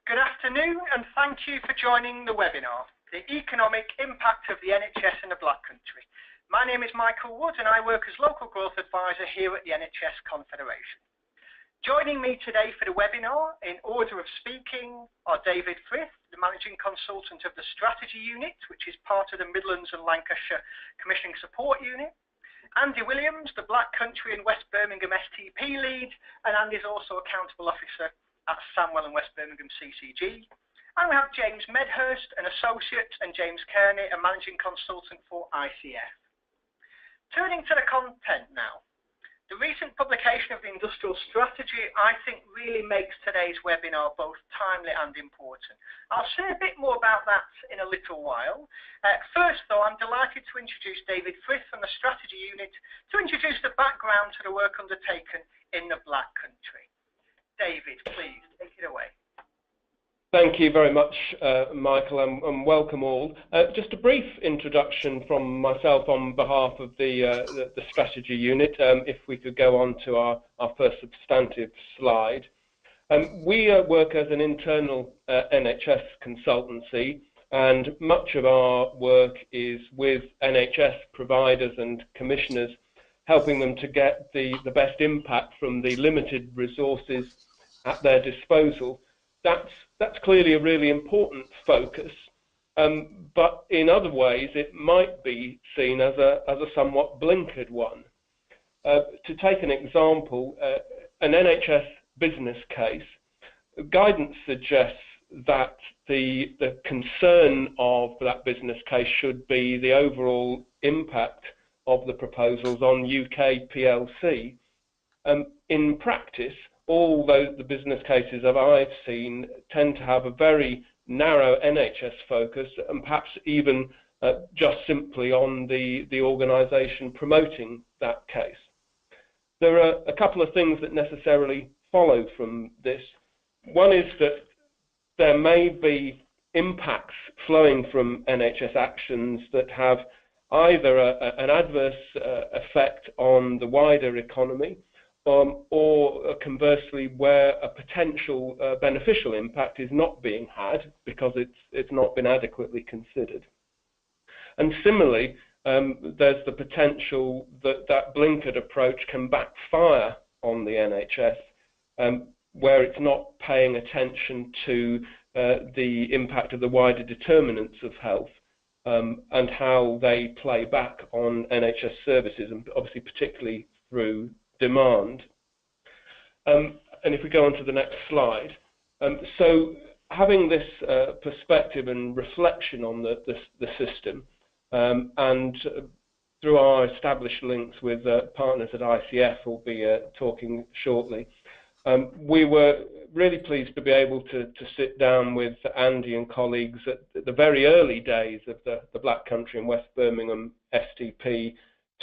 Good afternoon and thank you for joining the webinar, The Economic Impact of the NHS in the Black Country. My name is Michael Wood and I work as Local Growth Advisor here at the NHS Confederation. Joining me today for the webinar, in order of speaking, are David Frith, the Managing Consultant of the Strategy Unit, which is part of the Midlands and Lancashire Commissioning Support Unit, Andy Williams, the Black Country and West Birmingham STP Lead, and Andy is also Accountable Officer at Sandwell and West Birmingham CCG. And we have James Medhurst, an Associate, and James Kearney, a Managing Consultant for ICF. Turning to the content now. The recent publication of the Industrial Strategy, I think, really makes today's webinar both timely and important. I'll say a bit more about that in a little while. First, though, I'm delighted to introduce David Frith from the Strategy Unit to introduce the background to the work undertaken in the Black Country. David, please take it away. Thank you very much, Michael, and welcome all. Just a brief introduction from myself on behalf of the Strategy Unit, if we could go on to our first substantive slide. We work as an internal NHS consultancy, and much of our work is with NHS providers and commissioners, helping them to get the best impact from the limited resources at their disposal. That's clearly a really important focus, but in other ways it might be seen as a somewhat blinkered one. To take an example, an NHS business case, guidance suggests that the concern of that business case should be the overall impact of the proposals on UK PLC. In practice, all the business cases that I've seen tend to have a very narrow NHS focus, and perhaps even just simply on the organisation promoting that case. There are a couple of things that necessarily follow from this. One is that there may be impacts flowing from NHS actions that have either an adverse effect on the wider economy, or conversely where a potential beneficial impact is not being had because it's not been adequately considered. And similarly, there's the potential that blinkered approach can backfire on the NHS, where it's not paying attention to the impact of the wider determinants of health and how they play back on NHS services, and obviously particularly through demand. And if we go on to the next slide, so having this perspective and reflection on the system, and through our established links with partners at ICF, we'll be talking shortly, we were really pleased to be able to sit down with Andy and colleagues at the very early days of the Black Country and West Birmingham STP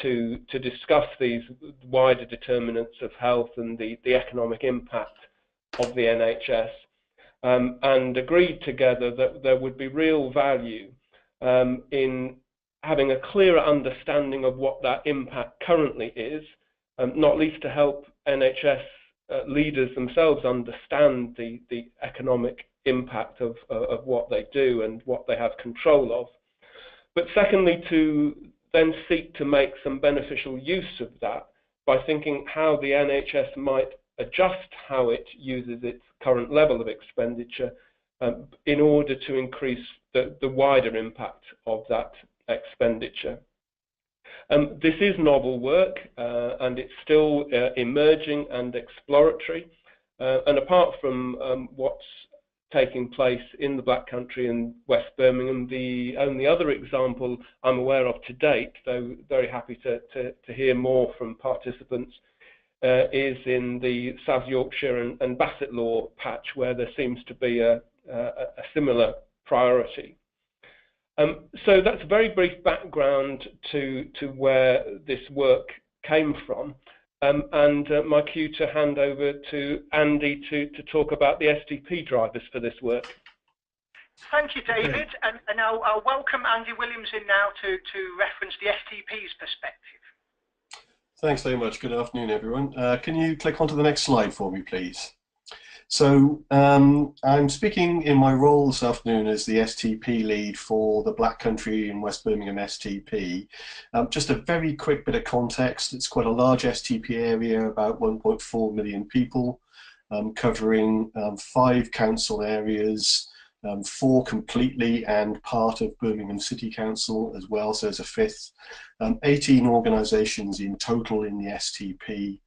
to discuss these wider determinants of health and the economic impact of the NHS, and agreed together that there would be real value in having a clearer understanding of what that impact currently is, not least to help NHS leaders themselves understand the economic impact of what they do and what they have control of, but secondly to then seek to make some beneficial use of that by thinking how the NHS might adjust how it uses its current level of expenditure in order to increase the wider impact of that expenditure. This is novel work and it's still emerging and exploratory, and apart from what's taking place in the Black Country and West Birmingham, the only other example I'm aware of to date, though very happy to hear more from participants, is in the South Yorkshire and Bassetlaw patch, where there seems to be a similar priority. So that's a very brief background to where this work came from. And my cue to hand over to Andy to talk about the STP drivers for this work. Thank you, David. And I'll welcome Andy Williams in now to reference the STP's perspective. Thanks very much. Good afternoon, everyone. Can you click onto the next slide for me, please? So I'm speaking in my role this afternoon as the STP lead for the Black Country in West Birmingham STP. Just a very quick bit of context. It's quite a large STP area, about 1.4 million people, covering 5 council areas, 4 completely and part of Birmingham City Council as well, so there's a 5th, 18 organisations in total in the STP,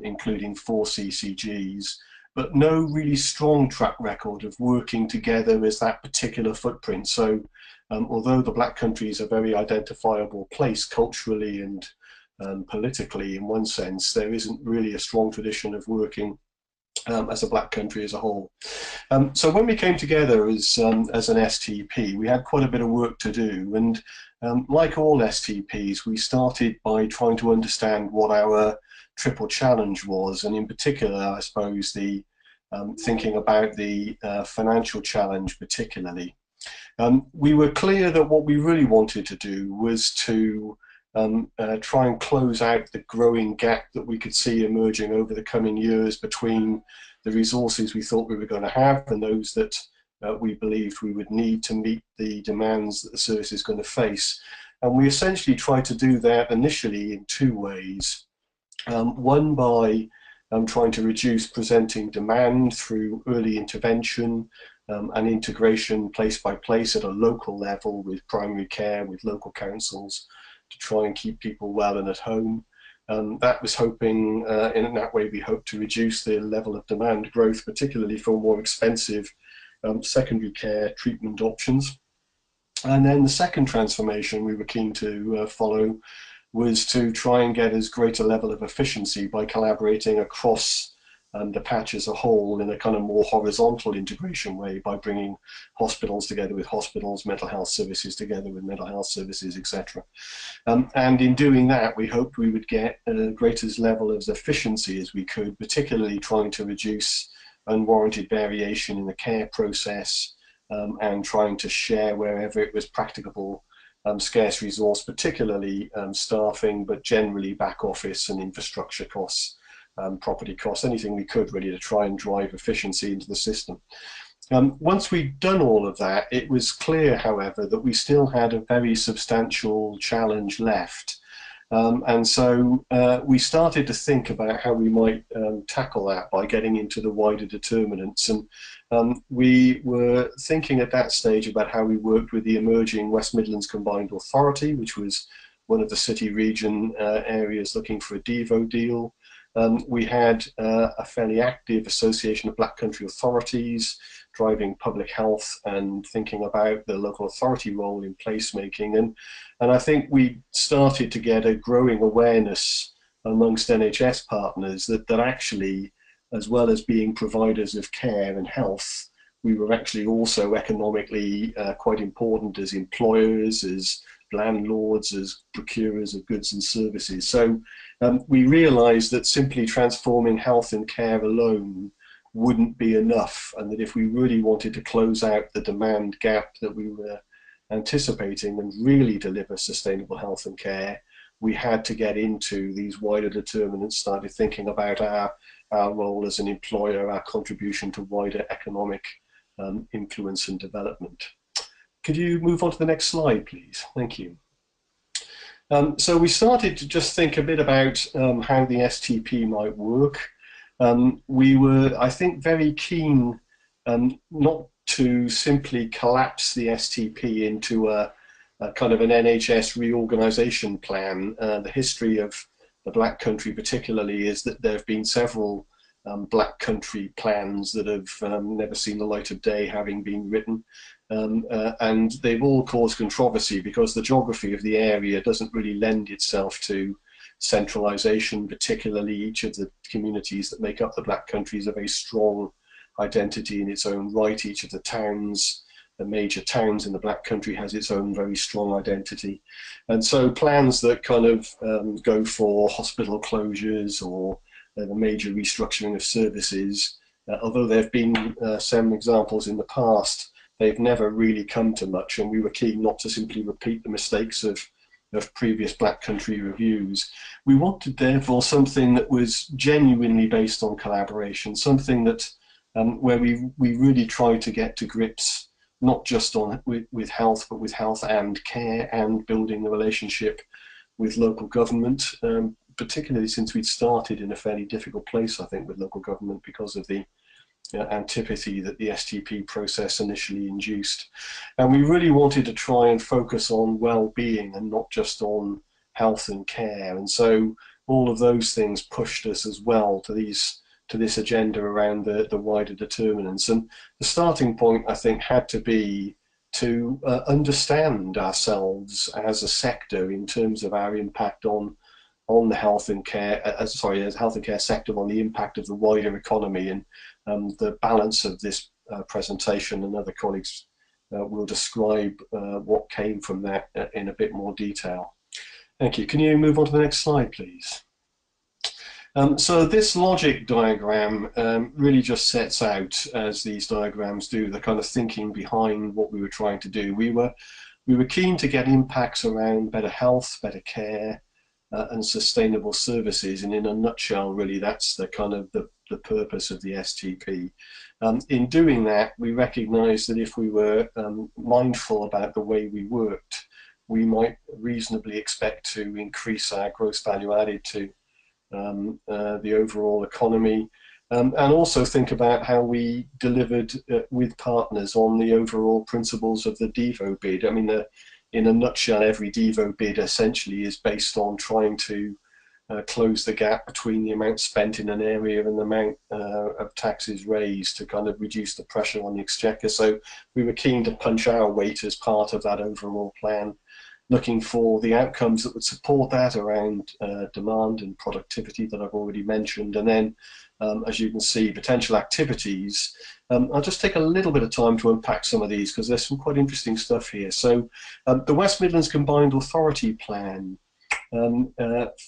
including 4 CCGs, but no really strong track record of working together as that particular footprint. So although the Black Country is a very identifiable place culturally and politically in one sense, there isn't really a strong tradition of working as a Black Country as a whole. So when we came together as an STP, we had quite a bit of work to do, and like all STPs, we started by trying to understand what our triple challenge was, and in particular, I suppose, the thinking about the financial challenge particularly. We were clear that what we really wanted to do was to try and close out the growing gap that we could see emerging over the coming years between the resources we thought we were going to have and those that we believed we would need to meet the demands that the service is going to face. And we essentially tried to do that initially in 2 ways. One by trying to reduce presenting demand through early intervention and integration place by place at a local level with primary care, with local councils, to try and keep people well and at home. That was hoping, in that way we hope to reduce the level of demand growth, particularly for more expensive secondary care treatment options. And then the second transformation we were keen to follow was to try and get as great a level of efficiency by collaborating across the patch as a whole in a kind of more horizontal integration way, by bringing hospitals together with hospitals, mental health services together with mental health services, etc. And in doing that, we hoped we would get a greatest level of efficiency as we could, particularly trying to reduce unwarranted variation in the care process and trying to share wherever it was practicable scarce resource, particularly staffing, but generally back office and infrastructure costs, property costs, anything we could really to try and drive efficiency into the system. Once we'd done all of that, it was clear, however, that we still had a very substantial challenge left. And so we started to think about how we might tackle that by getting into the wider determinants. And we were thinking at that stage about how we worked with the emerging West Midlands Combined Authority, which was one of the city region areas looking for a DEVO deal. We had a fairly active Association of Black Country Authorities driving public health and thinking about the local authority role in placemaking. And I think we started to get a growing awareness amongst NHS partners that actually, as well as being providers of care and health, we were actually also economically quite important as employers, as landlords, as procurers of goods and services. So we realized that simply transforming health and care alone wouldn't be enough, and that if we really wanted to close out the demand gap that we were anticipating and really deliver sustainable health and care, we had to get into these wider determinants, started thinking about our role as an employer, our contribution to wider economic influence and development. Could you move on to the next slide, please? Thank you. So we started to just think a bit about how the STP might work. We were, I think, very keen not to simply collapse the STP into a kind of an NHS reorganisation plan. The history of the Black Country particularly is that there have been several Black Country plans that have never seen the light of day, having been written. And they've all caused controversy because the geography of the area doesn't really lend itself to centralisation. Particularly, each of the communities that make up the Black Country is a very strong identity in its own right. Each of the towns, the major towns in the Black Country, has its own very strong identity. And so plans that kind of go for hospital closures or the major restructuring of services, although there have been some examples in the past, they've never really come to much, and we were keen not to simply repeat the mistakes of previous Black Country reviews. We wanted, therefore, something that was genuinely based on collaboration, something that where we really try to get to grips not just with health, but with health and care and building the relationship with local government, particularly since we'd started in a fairly difficult place, I think, with local government because of the antipathy that the STP process initially induced. And we really wanted to try and focus on well-being and not just on health and care. And so all of those things pushed us as well to this agenda around the wider determinants. And the starting point, I think, had to be to understand ourselves as a sector in terms of our impact on the health and care, as health and care sector, on the impact of the wider economy. And the balance of this presentation, and other colleagues will describe what came from that in a bit more detail. Thank you. Can you move on to the next slide, please? So this logic diagram really just sets out, as these diagrams do, the kind of thinking behind what we were trying to do. We were keen to get impacts around better health, better care, and sustainable services, and in a nutshell, really, that's the kind of the purpose of the STP. In doing that, we recognised that if we were mindful about the way we worked, we might reasonably expect to increase our gross value added to the overall economy, and also think about how we delivered with partners on the overall principles of the DEVO bid. I mean, in a nutshell, every DEVO bid essentially is based on trying to close the gap between the amount spent in an area and the amount of taxes raised to kind of reduce the pressure on the exchequer. So we were keen to punch our weight as part of that overall plan, looking for the outcomes that would support that around demand and productivity that I've already mentioned. And then, as you can see, potential activities. I'll just take a little bit of time to unpack some of these because there's some quite interesting stuff here. So the West Midlands Combined Authority Plan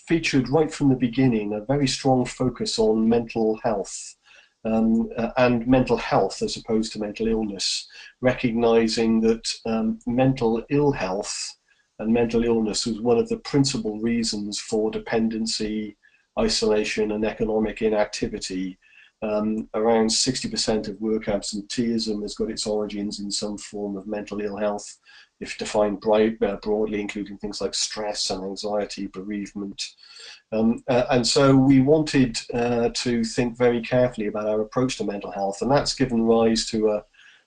featured right from the beginning a very strong focus on mental health. And mental health as opposed to mental illness, recognising that mental ill health and mental illness was one of the principal reasons for dependency, isolation, and economic inactivity. Around 60% of work absenteeism has got its origins in some form of mental ill health, if defined broadly, including things like stress and anxiety, bereavement. And so we wanted to think very carefully about our approach to mental health, and that's given rise to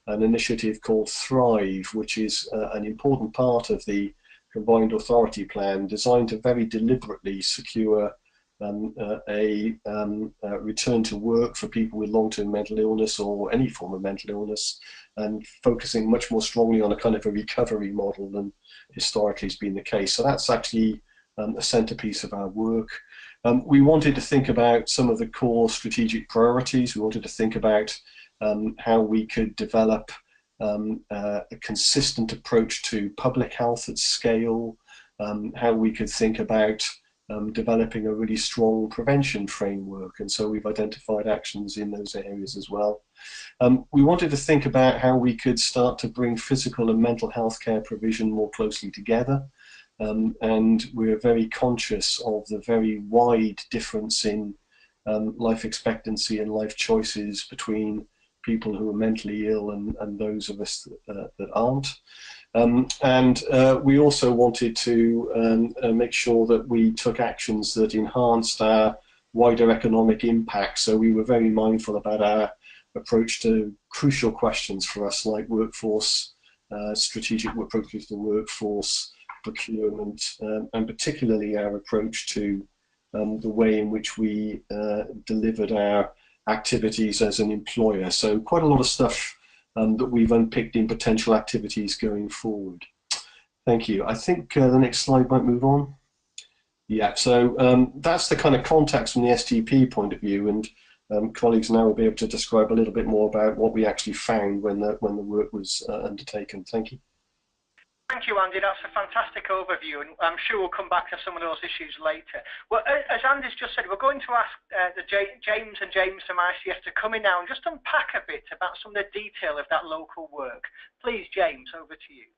an initiative called Thrive, which is an important part of the Combined Authority Plan, designed to very deliberately secure a return to work for people with long-term mental illness or any form of mental illness, and focusing much more strongly on a kind of a recovery model than historically has been the case. So that's actually a centerpiece of our work. We wanted to think about some of the core strategic priorities. We wanted to think about how we could develop a consistent approach to public health at scale, how we could think about developing a really strong prevention framework, and so we've identified actions in those areas as well. We wanted to think about how we could start to bring physical and mental health care provision more closely together, and we're very conscious of the very wide difference in life expectancy and life choices between people who are mentally ill and those of us that aren't. And we also wanted to make sure that we took actions that enhanced our wider economic impact. So we were very mindful about our approach to crucial questions for us, like workforce, strategic approaches to workforce, procurement, and particularly our approach to the way in which we delivered our activities as an employer. So quite a lot of stuff that we've unpicked in potential activities going forward. Thank you. I think the next slide might move on. Yeah, so that's the kind of context from the STP point of view, and colleagues now will be able to describe a little bit more about what we actually found when the work was undertaken. Thank you. Thank you, Andy. That's a fantastic overview, and I'm sure we'll come back to some of those issues later. Well, as Andy's just said, we're going to ask James from ICF to come in now and just unpack a bit about some of the detail of that local work. Please, James, over to you.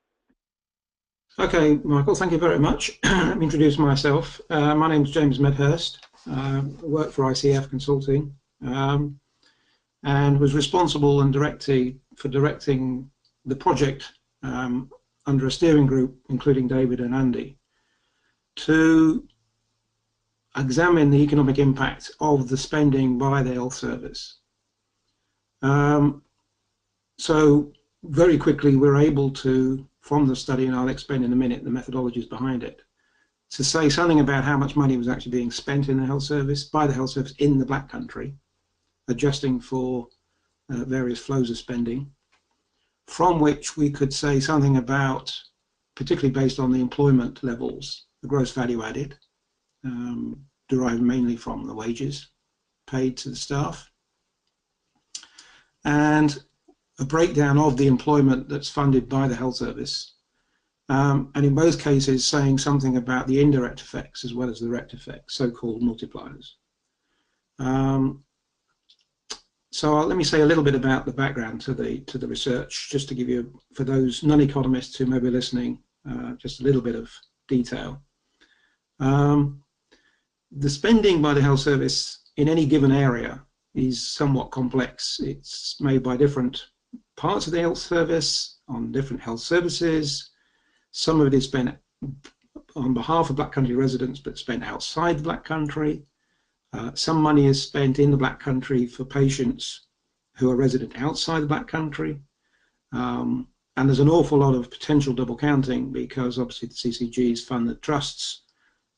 Okay, Michael, thank you very much. Let me introduce myself. My name is James Medhurst. I work for ICF Consulting. and was responsible and for directing the project under a steering group, including David and Andy, to examine the economic impact of the spending by the health service. So very quickly we're able to, from the study, and I'll explain in a minute the methodologies behind it, to say something about how much money was actually being spent in the health service, by the health service in the Black Country, adjusting for various flows of spending, from which we could say something about, particularly based on the employment levels, the gross value added, derived mainly from the wages paid to the staff, and a breakdown of the employment that's funded by the health service, and in both cases saying something about the indirect effects as well as the direct effects, so-called multipliers. So let me say a little bit about the background to the research, just to give you, for those non-economists who may be listening, just a little bit of detail. The spending by the health service in any given area is somewhat complex. It's made by different parts of the health service, on different health services. Some of it is spent on behalf of Black Country residents, but spent outside the Black Country. Some money is spent in the Black Country for patients who are resident outside the Black Country. And there's an awful lot of potential double counting, because obviously the CCGs fund the trusts.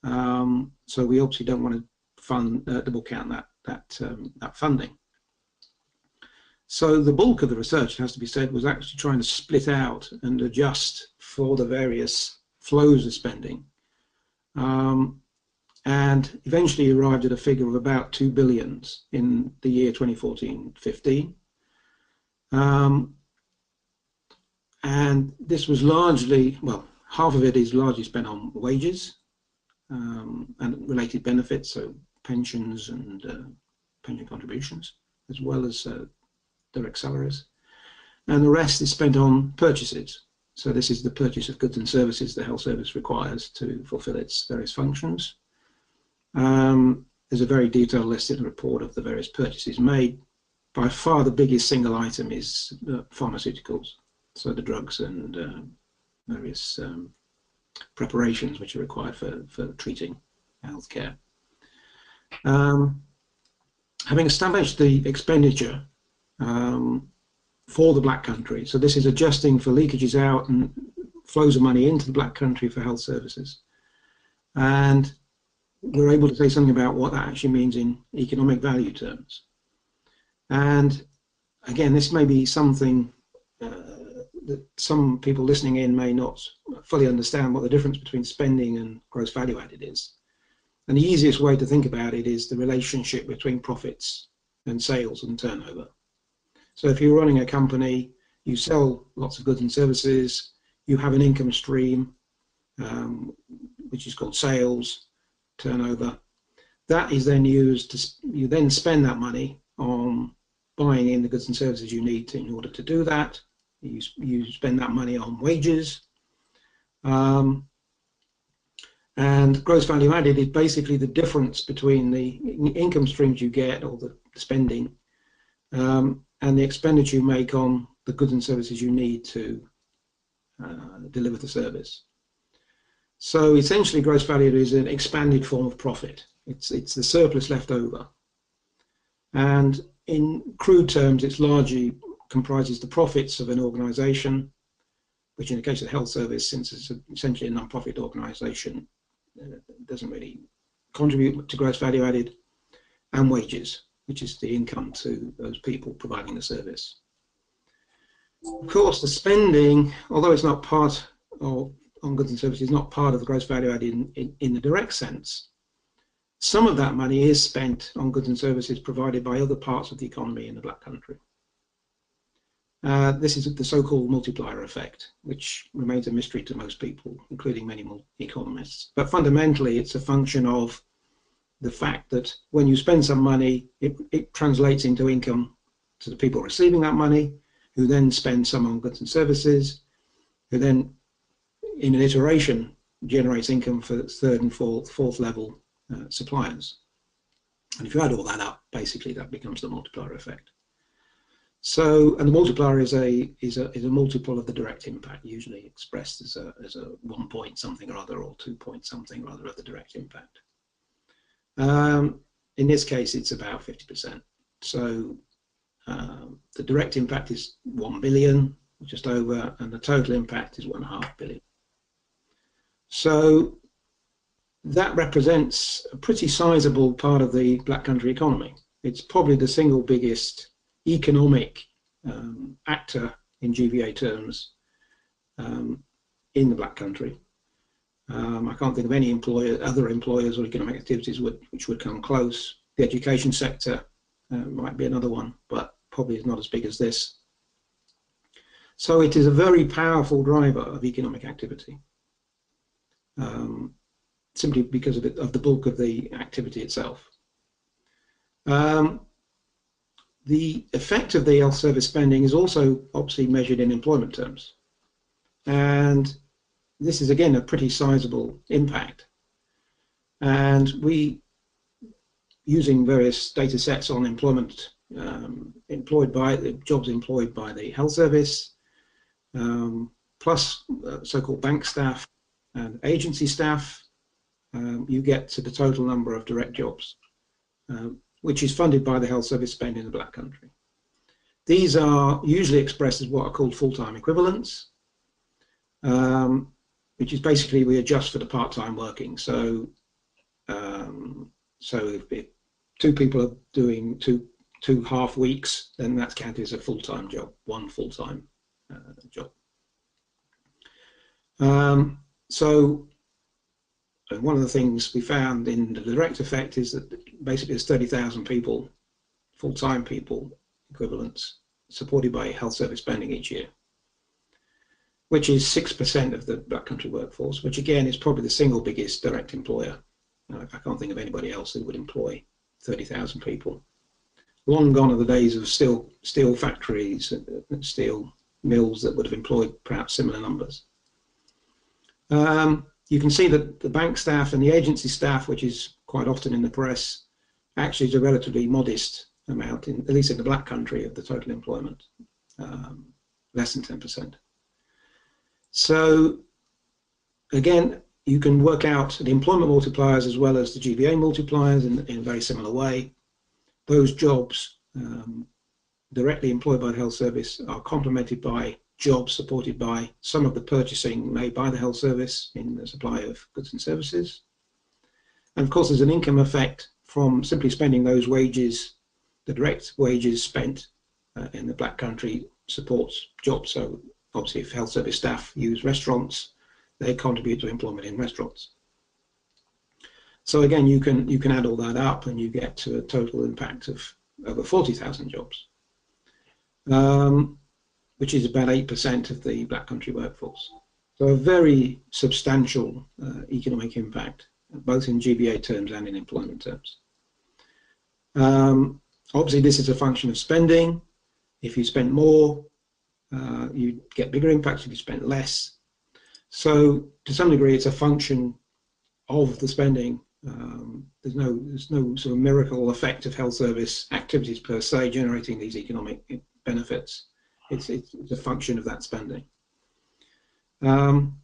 So we obviously don't want to fund double count that funding. So the bulk of the research, it has to be said, was actually trying to split out and adjust for the various flows of spending, and eventually arrived at a figure of about 2 billion in the year 2014-15. And this was largely, well, half of it is largely spent on wages and related benefits, so pensions and pension contributions, as well as direct salaries. And the rest is spent on purchases. So this is the purchase of goods and services the health service requires to fulfill its various functions. There's a very detailed list in the report of the various purchases made. By far the biggest single item is pharmaceuticals, so the drugs and various preparations which are required for treating healthcare. Having established the expenditure for the Black Country, so this is adjusting for leakages out and flows of money into the Black Country for health services, and we're able to say something about what that actually means in economic value terms. And again, this may be something that some people listening in may not fully understand, what the difference between spending and gross value added is. And the easiest way to think about it is the relationship between profits and sales and turnover. So if you're running a company, you sell lots of goods and services, you have an income stream, which is called sales, turnover. That is then used to, you then spend that money on buying in the goods and services you need in order to do that. You spend that money on wages. And gross value added is basically the difference between the income streams you get, or the spending, and the expenditure you make on the goods and services you need to deliver the service. So essentially gross value is an expanded form of profit. It's the surplus left over. And in crude terms, it's largely comprises the profits of an organisation, which in the case of the health service, since it's essentially a non-profit organisation, doesn't really contribute to gross value added, and wages, which is the income to those people providing the service. Of course, the spending, although it's not part of, on goods and services, not part of the gross value added in the direct sense, some of that money is spent on goods and services provided by other parts of the economy in the Black Country. This is the so-called multiplier effect, which remains a mystery to most people, including many economists. But fundamentally, it's a function of the fact that when you spend some money, it translates into income to the people receiving that money, who then spend some on goods and services, who then, in an iteration, generates income for third and fourth level suppliers. And if you add all that up, basically that becomes the multiplier effect. So, and the multiplier is a multiple of the direct impact, usually expressed as a 1 point something or other, or 2 point something or other of the direct impact. In this case, it's about 50%. So the direct impact is 1 billion, just over, and the total impact is 1.5 billion. So that represents a pretty sizable part of the Black Country economy. It's probably the single biggest economic actor in GVA terms in the Black Country. I can't think of any other employers or economic activities which would come close. The education sector might be another one, but probably is not as big as this. So it is a very powerful driver of economic activity, simply because of the bulk of the activity itself. The effect of the health service spending is also obviously measured in employment terms. And this is again a pretty sizable impact. And we, using various data sets on employment jobs employed by the health service, plus so-called bank staff and agency staff, you get to the total number of direct jobs, which is funded by the health service spend in the Black Country. These are usually expressed as what are called full-time equivalents, which is basically we adjust for the part-time working. So, if 2 people are doing two half weeks, then that's counted as a full-time job, 1 full-time job. So one of the things we found in the direct effect is that basically there's 30,000 people, full-time people equivalents, supported by health service spending each year, which is 6% of the Black Country workforce, which again is probably the single biggest direct employer. I can't think of anybody else who would employ 30,000 people. Long gone are the days of steel factories and steel mills that would have employed perhaps similar numbers. You can see that the bank staff and the agency staff, which is quite often in the press, actually is a relatively modest amount, at least in the Black Country, of the total employment, less than 10%. So again, you can work out the employment multipliers as well as the GVA multipliers in a very similar way. Those jobs directly employed by the health service are complemented by jobs supported by some of the purchasing made by the health service in the supply of goods and services. And of course, there's an income effect from simply spending those wages, the direct wages spent in the Black Country supports jobs. So obviously if health service staff use restaurants, they contribute to employment in restaurants. So again, you can add all that up and you get to a total impact of over 40,000 jobs. Which is about 8% of the Black Country workforce. So a very substantial economic impact, both in GVA terms and in employment terms. Obviously, this is a function of spending. If you spend more, you get bigger impacts. If you spend less, so to some degree, it's a function of the spending. There's no sort of miracle effect of health service activities per se generating these economic benefits. It's a function of that spending. One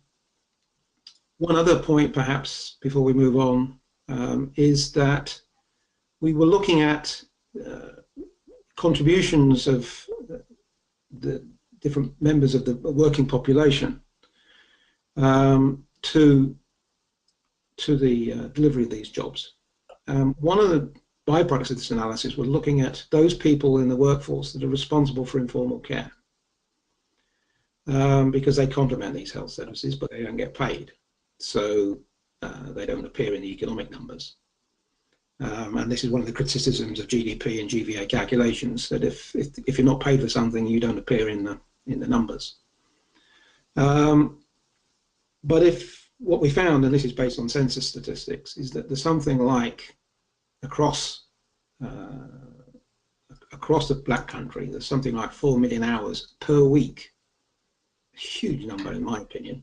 other point, perhaps, before we move on, is that we were looking at contributions of the different members of the working population to the delivery of these jobs. One of the byproducts of this analysis was looking at those people in the workforce that are responsible for informal care, because they complement these health services, but they don't get paid, so they don't appear in the economic numbers. And this is one of the criticisms of GDP and GVA calculations, that if you're not paid for something, you don't appear in the numbers. But if what we found, and this is based on census statistics, is that there's something like across the Black Country, there's something like 4 million hours per week. A huge number, in my opinion.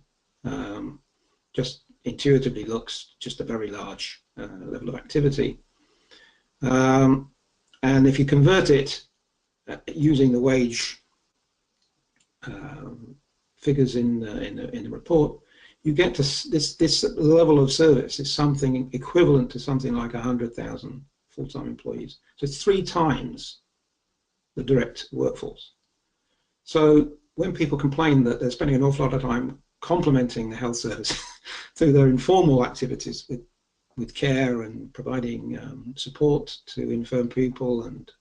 Just intuitively looks just a very large level of activity. And if you convert it using the wage figures in the report, you get to this level of service is something equivalent to something like 100,000 full-time employees. So it's 3 times the direct workforce. So when people complain that they're spending an awful lot of time complementing the health service through their informal activities with care and providing support to infirm people and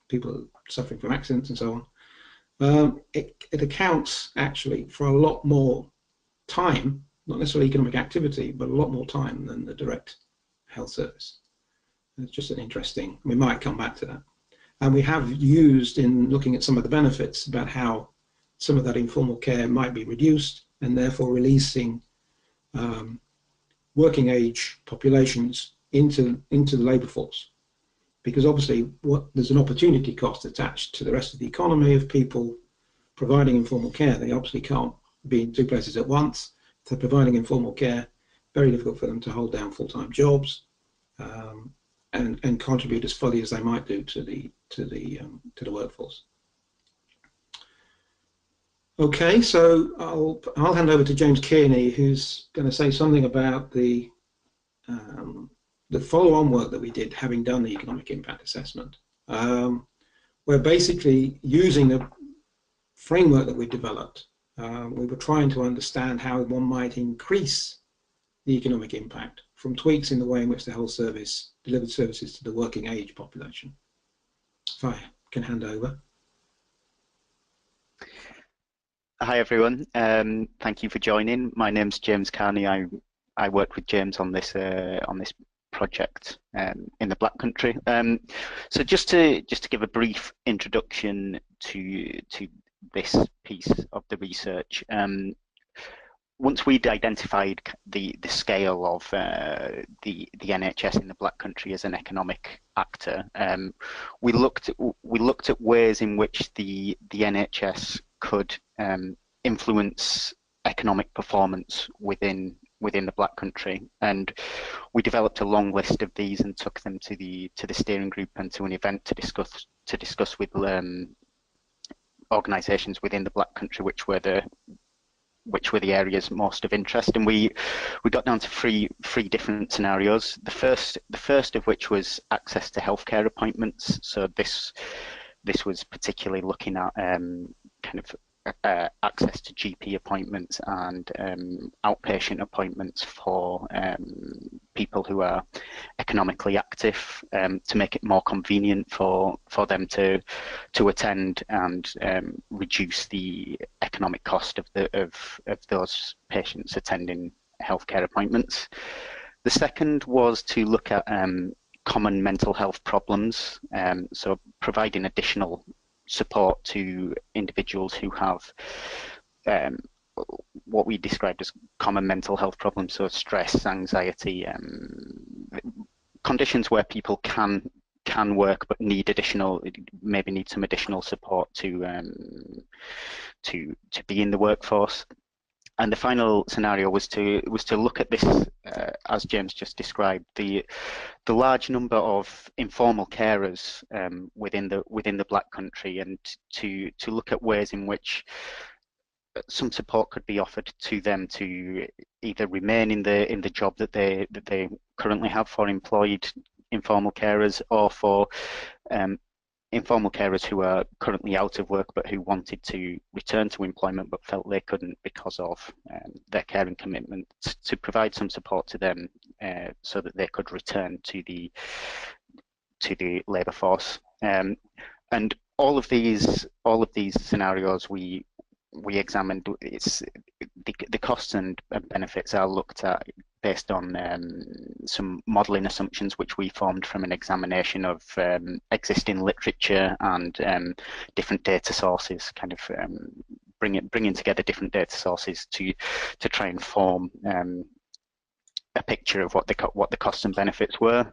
people suffering from accidents and so on, it accounts actually for a lot more time, not necessarily economic activity, but a lot more time than the direct health service. It's just an interesting, we might come back to that. And we have used, in looking at some of the benefits, about how some of that informal care might be reduced and therefore releasing working age populations into the labour force. Because obviously there's an opportunity cost attached to the rest of the economy of people providing informal care. They obviously can't be in 2 places at once. If they're providing informal care, very difficult for them to hold down full-time jobs and contribute as fully as they might do to the workforce. Okay, so I'll hand over to James Kearney, who's going to say something about the follow-on work that we did, having done the economic impact assessment. We're basically using the framework that we developed. We were trying to understand how one might increase the economic impact from tweaks in the way in which the health service delivered services to the working age population. If I can hand over. Hi everyone, thank you for joining. My name's James Kearney. I worked with James on this project in the Black Country. So just to give a brief introduction to this piece of the research. Once we'd identified the scale of the NHS in the Black Country as an economic actor, we looked at ways in which the NHS could influence economic performance within the Black Country, and we developed a long list of these and took them to the steering group and to an event to discuss with organisations within the Black Country, which were the areas most of interest. And we got down to three different scenarios. The first of which was access to healthcare appointments. So this was particularly looking at kind of access to GP appointments and outpatient appointments for people who are economically active, to make it more convenient for them to attend and reduce the economic cost of those patients attending healthcare appointments. The second was to look at common mental health problems, so providing additional support to individuals who have what we described as common mental health problems, so stress, anxiety, conditions where people can work but maybe need some additional support to be in the workforce. And the final scenario was to look at this, as James just described, the large number of informal carers within the Black Country, and to look at ways in which some support could be offered to them to either remain in the job that they currently have for employed informal carers, or for informal carers who are currently out of work but who wanted to return to employment but felt they couldn't because of their caring commitments, to provide some support to them so that they could return to the labour force. And all of these scenarios we examined. The costs and benefits are looked at based on some modelling assumptions which we formed from an examination of existing literature and different data sources, kind of bringing together different data sources to try and form a picture of what the costs and benefits were.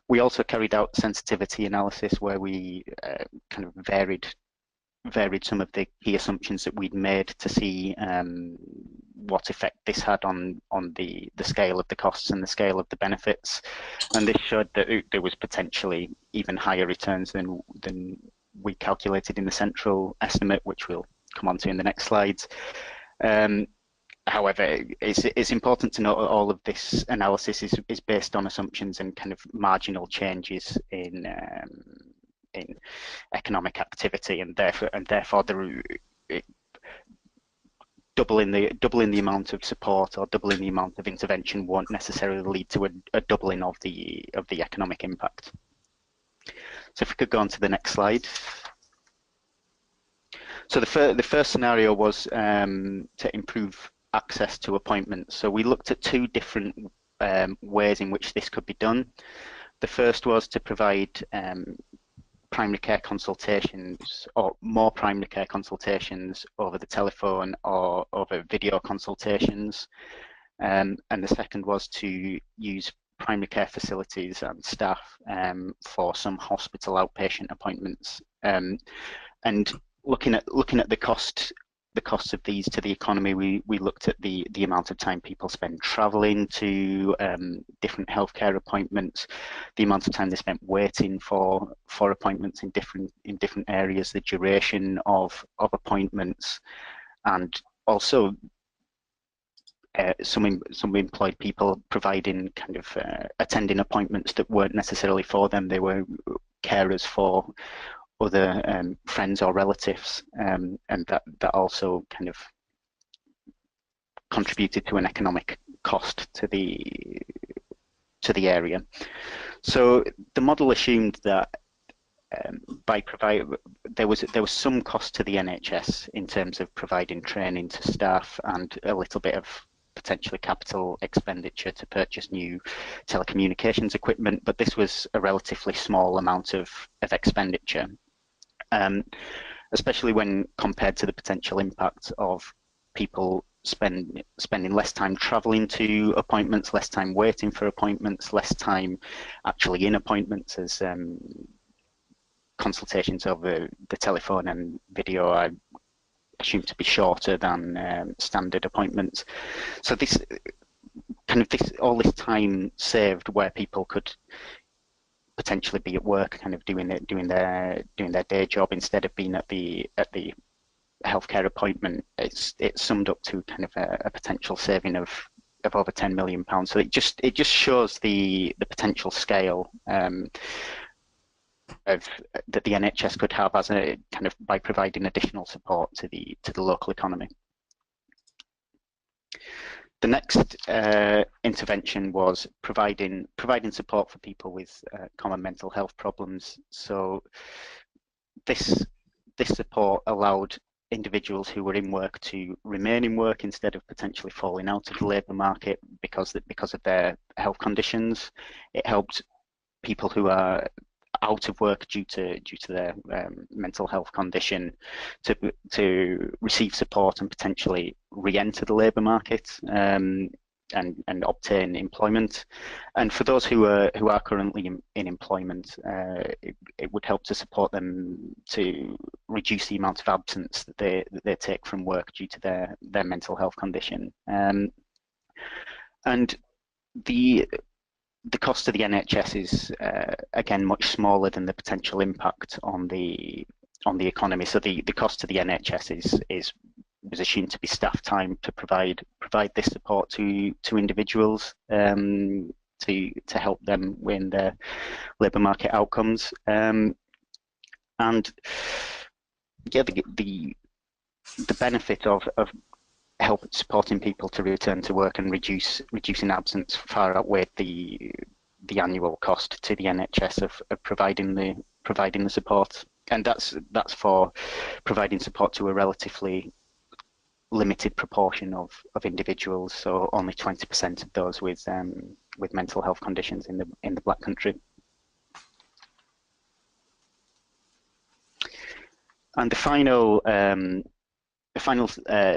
We also carried out sensitivity analysis where we kind of varied some of the key assumptions that we'd made to see what effect this had on the scale of the costs and the scale of the benefits, and this showed that there was potentially even higher returns than we calculated in the central estimate, which we'll come on to in the next slides. However, it's important to note that all of this analysis is based on assumptions and kind of marginal changes in economic activity, and therefore doubling the amount of support or doubling the amount of intervention won't necessarily lead to a doubling of the economic impact. So if we could go on to the next slide. So the first scenario was to improve access to appointments. So we looked at two different ways in which this could be done. The first was to provide primary care consultations, or more primary care consultations, over the telephone or over video consultations. And the second was to use primary care facilities and staff for some hospital outpatient appointments. And looking at the costs of these to the economy, we looked at the amount of time people spend travelling to different healthcare appointments, the amount of time they spent waiting for appointments in different areas, the duration of appointments, and also some employed people providing kind of attending appointments that weren't necessarily for them. They were carers for other friends or relatives, and that also kind of contributed to an economic cost to the area. So the model assumed that there was some cost to the NHS in terms of providing training to staff and a little bit of potentially capital expenditure to purchase new telecommunications equipment, but this was a relatively small amount of expenditure. Especially when compared to the potential impact of people spending less time travelling to appointments, less time waiting for appointments, less time actually in appointments, as consultations over the telephone and video are assumed to be shorter than standard appointments. So all this time saved where people could potentially be at work, kind of doing their day job instead of being at the healthcare appointment, it summed up to kind of a potential saving of over £10 million. So it just shows the potential scale that the NHS could have as a kind of by providing additional support to the local economy. The next intervention was providing support for people with common mental health problems. So this support allowed individuals who were in work to remain in work instead of potentially falling out of the labour market because of their health conditions. It helped people who are out of work due to their mental health condition to receive support and potentially re-enter the labour market and obtain employment. And for those who are currently in employment, it would help to support them to reduce the amount of absence that they take from work due to their mental health condition. And the cost of the NHS is again much smaller than the potential impact on the economy. So the cost to the NHS was assumed to be staff time to provide this support to individuals to help them win their labour market outcomes. And yeah, the benefit of help supporting people to return to work and reducing absence far outweighed the annual cost to the NHS of providing the support, and that's for providing support to a relatively limited proportion of individuals. So only 20% of those with mental health conditions in the Black Country. And the final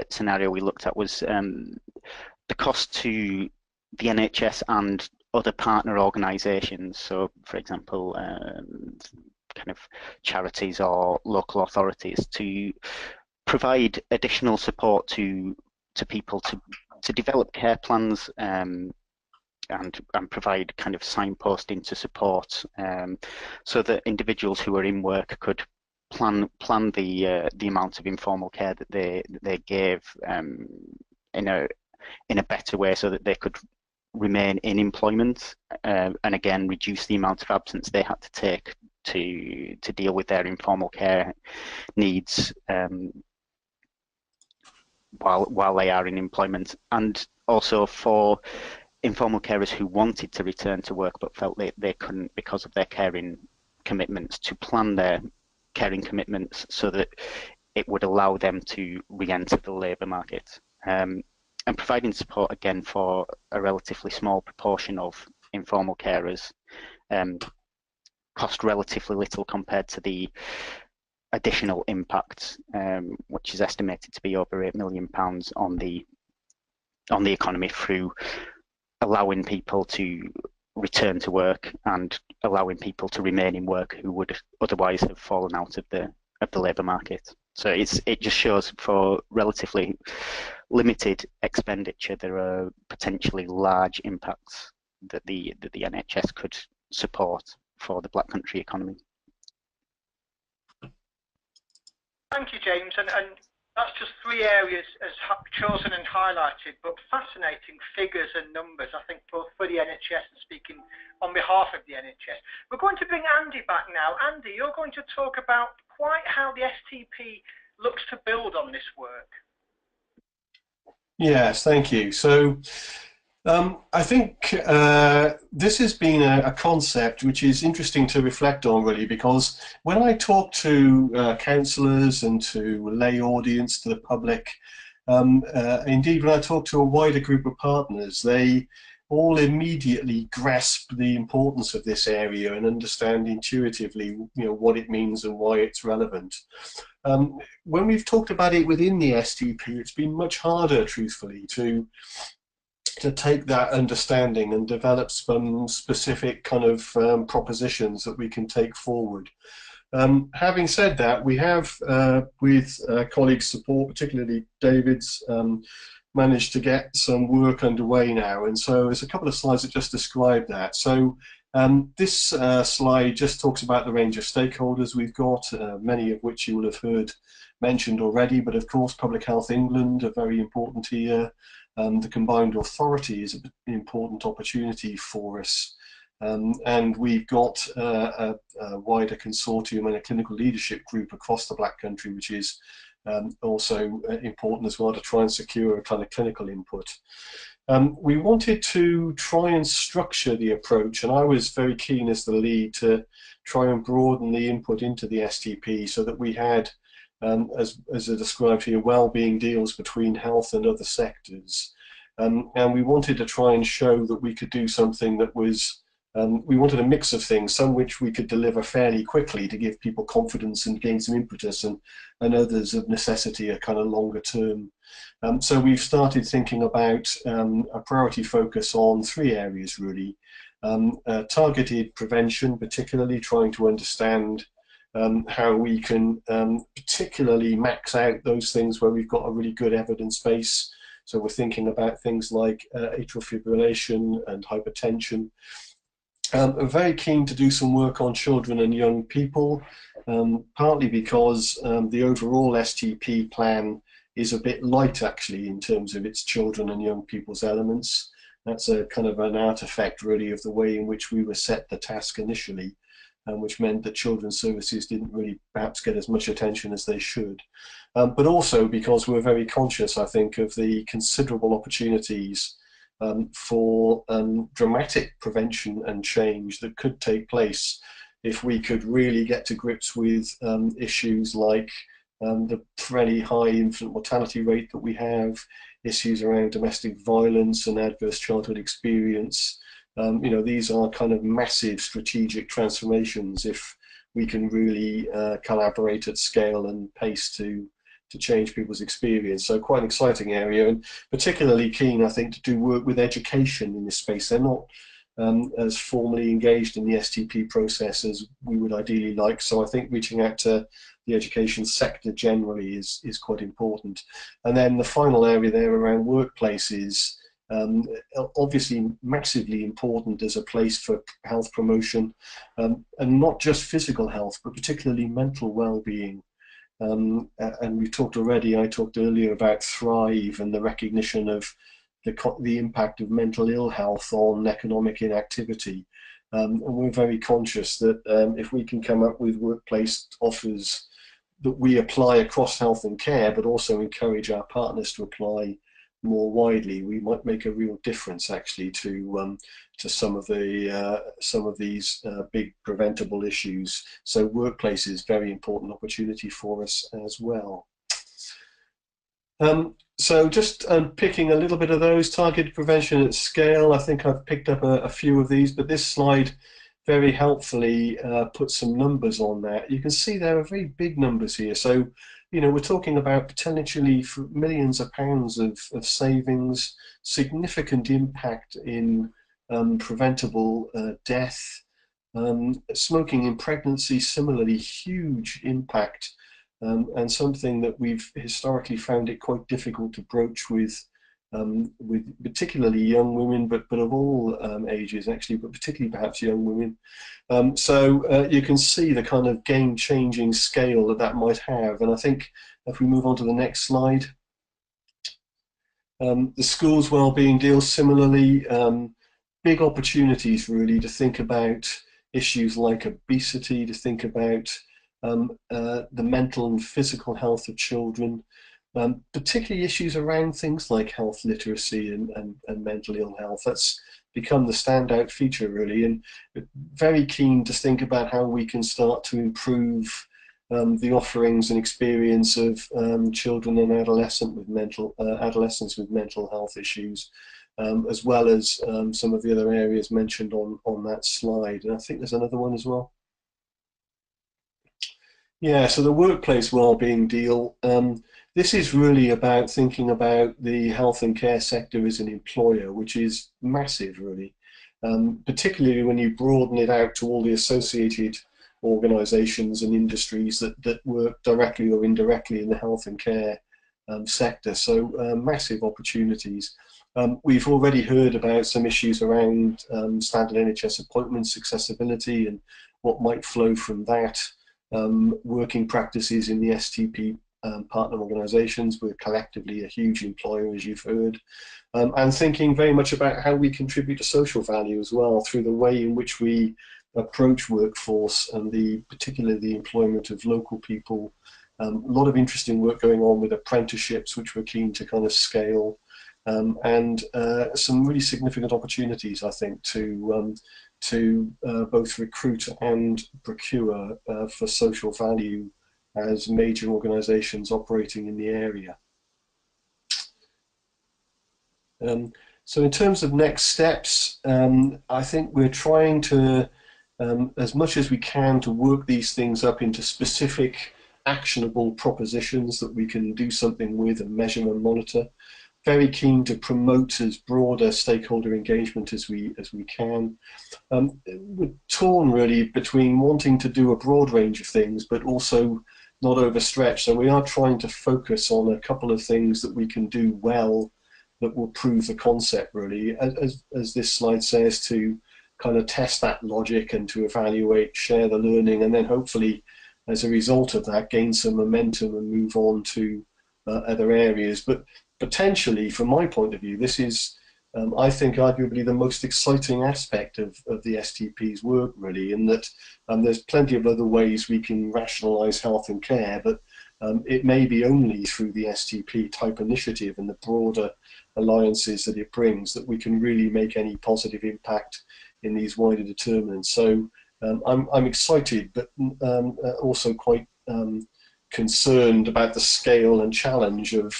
scenario we looked at was the cost to the NHS and other partner organisations. So, for example, kind of charities or local authorities to provide additional support to people to to develop care plans and provide kind of signposting to support, so that individuals who are in work could plan the amount of informal care that they gave in a better way, so that they could remain in employment, and again reduce the amount of absence they had to take to deal with their informal care needs while they are in employment. And also for informal carers who wanted to return to work but felt they couldn't because of their caring commitments, to plan their caring commitments so that it would allow them to re-enter the labour market. And providing support again for a relatively small proportion of informal carers cost relatively little compared to the additional impact, which is estimated to be over £8 million on the economy, through allowing people to return to work and allowing people to remain in work who would otherwise have fallen out of the labour market. So it just shows for relatively limited expenditure there are potentially large impacts that the NHS could support for the Black Country economy. Thank you, James, and that's just 3 areas as chosen and highlighted, but fascinating figures and numbers, I think, both for the NHS and speaking on behalf of the NHS. We're going to bring Andy back now. Andy, you're going to talk about quite how the STP looks to build on this work. Yes, thank you. So I think this has been a concept which is interesting to reflect on, really, because when I talk to counsellors and to lay audience, to the public, indeed when I talk to a wider group of partners, they all immediately grasp the importance of this area and understand intuitively, what it means and why it's relevant. When we've talked about it within the STP, it's been much harder, truthfully, to take that understanding and develop some specific kind of propositions that we can take forward. Having said that, we have, with colleagues' support, particularly David's, managed to get some work underway now, and so there's a couple of slides that just describe that. So this slide just talks about the range of stakeholders we've got, many of which you will have heard mentioned already, but of course Public Health England are very important here. The combined authority is an important opportunity for us, and we've got a wider consortium and a clinical leadership group across the Black Country, which is also important as well, to try and secure a kind of clinical input. We wanted to try and structure the approach, and I was very keen as the lead to try and broaden the input into the STP so that we had, as I described here, well-being deals between health and other sectors. And we wanted to try and show that we could do something that was, we wanted a mix of things, some which we could deliver fairly quickly to give people confidence and gain some impetus, and others of necessity are kind of longer term. So we've started thinking about a priority focus on 3 areas, really. Targeted prevention, particularly trying to understand how we can particularly max out those things where we've got a really good evidence base. So we're thinking about things like atrial fibrillation and hypertension. I'm very keen to do some work on children and young people, partly because the overall STP plan is a bit light, actually, in terms of its children and young people's elements. That's a kind of an artifact, really, of the way in which we were set the task initially, which meant that children's services didn't really perhaps get as much attention as they should. But also because we're very conscious, I think, of the considerable opportunities for dramatic prevention and change that could take place if we could really get to grips with issues like the fairly high infant mortality rate that we have, issues around domestic violence and adverse childhood experience. These are kind of massive strategic transformations if we can really collaborate at scale and pace to change people's experience. So quite an exciting area, and particularly keen, I think, to do work with education in this space. They're not as formally engaged in the STP process as we would ideally like. So I think reaching out to the education sector generally is quite important. And then the final area there around workplaces, obviously massively important as a place for health promotion, and not just physical health, but particularly mental well-being. And we've talked already, I talked earlier about Thrive and the recognition of the impact of mental ill health on economic inactivity. And we're very conscious that if we can come up with workplace offers that we apply across health and care, but also encourage our partners to apply more widely, we might make a real difference actually to some of these big preventable issues. So workplace is a very important opportunity for us as well. So just picking a little bit of those, targeted prevention at scale. I think I've picked up a few of these, but this slide very helpfully puts some numbers on that. You can see there are very big numbers here. So, you know, we're talking about potentially for millions of pounds of savings, significant impact in preventable death, smoking in pregnancy, similarly huge impact. And something that we've historically found it quite difficult to broach with particularly young women, but of all ages actually, but particularly perhaps young women. So you can see the kind of game-changing scale that that might have. And I think if we move on to the next slide, the schools wellbeing deal similarly, big opportunities really to think about issues like obesity, to think about the mental and physical health of children, particularly issues around things like health literacy and mental ill health. That's become the standout feature really, and very keen to think about how we can start to improve the offerings and experience of children and adolescents with mental health issues, as well as some of the other areas mentioned on that slide. And I think there's another one as well. Yeah, so the workplace wellbeing deal, this is really about thinking about the health and care sector as an employer, which is massive really, particularly when you broaden it out to all the associated organisations and industries that work directly or indirectly in the health and care sector. So massive opportunities. We've already heard about some issues around standard NHS appointments, accessibility, and what might flow from that. Working practices in the STP partner organisations. We're collectively a huge employer, as you've heard, and thinking very much about how we contribute to social value as well through the way in which we approach workforce and particularly the employment of local people. A lot of interesting work going on with apprenticeships, which we're keen to kind of scale, and some really significant opportunities, I think, to both recruit and procure for social value as major organisations operating in the area. So in terms of next steps, I think we're trying to, as much as we can, to work these things up into specific actionable propositions that we can do something with and measure and monitor. Very keen to promote as broader stakeholder engagement as we can. We're torn really between wanting to do a broad range of things, but also not overstretch. So we are trying to focus on a couple of things that we can do well that will prove the concept really, as this slide says, to kind of test that logic and to evaluate, share the learning, and then hopefully as a result of that gain some momentum and move on to other areas. But potentially, from my point of view, this is, I think, arguably the most exciting aspect of the STP's work, really, in that there's plenty of other ways we can rationalise health and care, but it may be only through the STP type initiative and the broader alliances that it brings that we can really make any positive impact in these wider determinants. So I'm excited, but also quite concerned about the scale and challenge of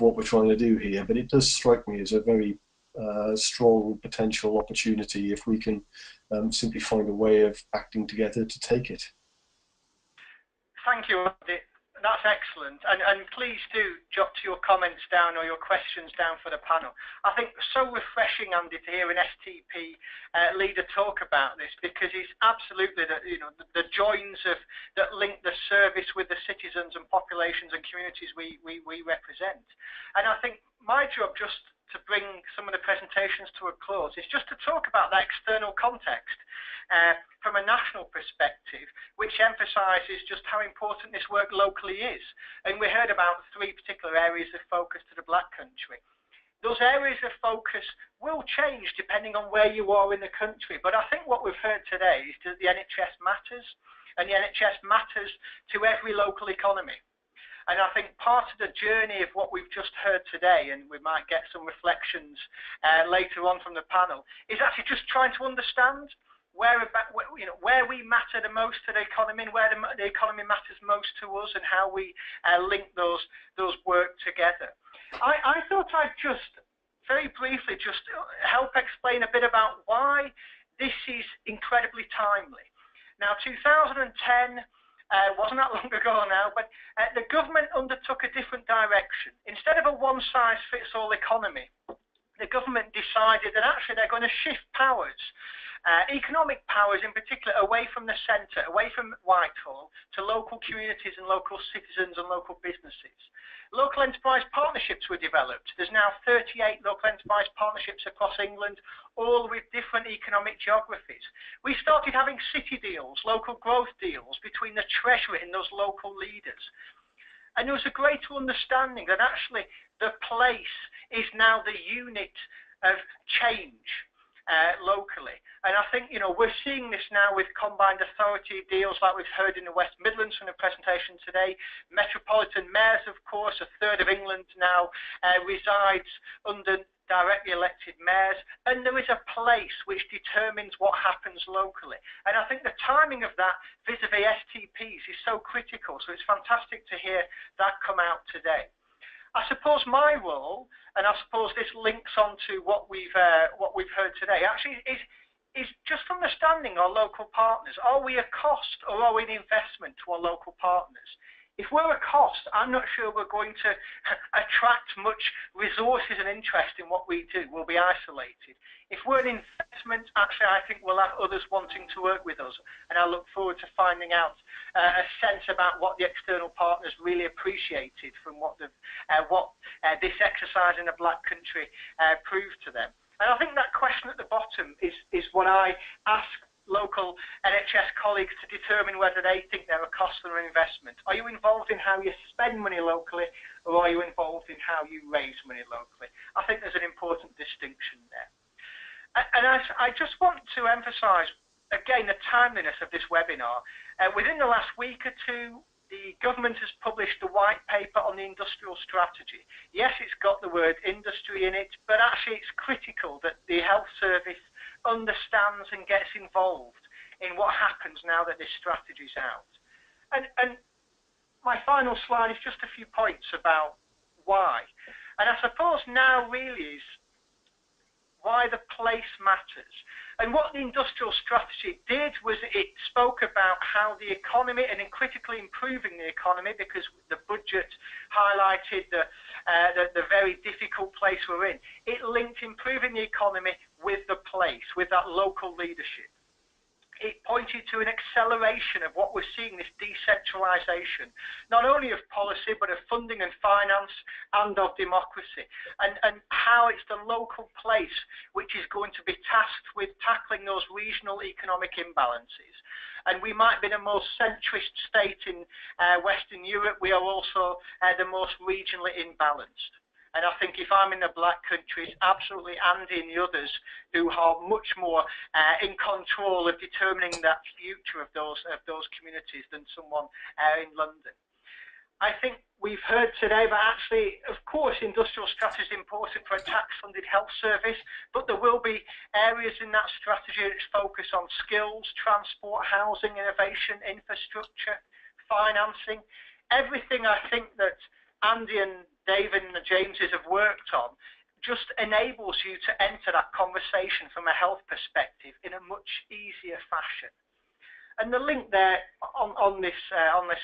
what we're trying to do here, but it does strike me as a very strong potential opportunity if we can simply find a way of acting together to take it. Thank you, Andy. That's excellent, and please do jot your comments down or your questions down for the panel. I think so refreshing, Andy, to hear an STP leader talk about this, because it's absolutely the joins that link the service with the citizens and populations and communities we represent. And I think my job, just to bring some of the presentations to a close, is just to talk about that external context from a national perspective, which emphasises just how important this work locally is. And we heard about 3 particular areas of focus to the Black Country. Those areas of focus will change depending on where you are in the country, but I think what we've heard today is that the NHS matters, and the NHS matters to every local economy. And I think part of the journey of what we've just heard today, and we might get some reflections later on from the panel, is actually just trying to understand where we matter the most to the economy, and where the economy matters most to us, and how we link those work together. I thought I'd just very briefly just help explain a bit about why this is incredibly timely. Now, 2010 wasn't that long ago now, but the government undertook a different direction. Instead of a one-size-fits-all economy, the government decided that actually they're going to shift powers, economic powers in particular, away from the centre, away from Whitehall, to local communities and local citizens and local businesses. Local enterprise partnerships were developed. There's now 38 local enterprise partnerships across England, all with different economic geographies. We started having city deals, local growth deals between the Treasury and those local leaders. And there was a greater understanding that actually the place is now the unit of change locally. And I think, we're seeing this now with combined authority deals like we've heard in the West Midlands from the presentation today. Metropolitan mayors, of course, 1/3 of England now resides under directly elected mayors, and there is a place which determines what happens locally. And I think the timing of that vis-a-vis STPs is so critical, so it's fantastic to hear that come out today. I suppose my role, and I suppose this links on to what we've heard today, actually is just understanding our local partners. Are we a cost, or are we an investment to our local partners? If we're a cost, I'm not sure we're going to attract much resources and interest in what we do. We'll be isolated. If we're an investment, actually, I think we'll have others wanting to work with us. And I look forward to finding out a sense about what the external partners really appreciated from what this exercise in the Black Country proved to them. And I think that question at the bottom is what I ask local NHS colleagues to determine whether they think they're a cost or an investment. Are you involved in how you spend money locally, or are you involved in how you raise money locally? I think there's an important distinction there. And I just want to emphasise, again, the timeliness of this webinar. Within the last week or two, the government has published a white paper on the industrial strategy. Yes, it's got the word industry in it, but actually it's critical that the health service understands and gets involved in what happens now that this strategy's out. And my final slide is just a few points about why. And I suppose now really is why the place matters. And what the industrial strategy did was it spoke about how the economy, and in critically improving the economy, because the budget highlighted the very difficult place we're in. It linked improving the economy with the place, with that local leadership. It pointed to an acceleration of what we're seeing, this decentralisation, not only of policy, but of funding and finance and of democracy, and how it's the local place which is going to be tasked with tackling those regional economic imbalances. And we might be the most centrist state in Western Europe. We are also the most regionally imbalanced. And I think if I'm in the Black Country, it's absolutely Andy and the others who are much more in control of determining that future of those communities than someone in London. I think we've heard today that actually, of course, industrial strategy is important for a tax-funded health service, but there will be areas in that strategy that focus on skills, transport, housing, innovation, infrastructure, financing, everything I think that Andy and David and the Jameses have worked on just enables you to enter that conversation from a health perspective in a much easier fashion. And the link there on this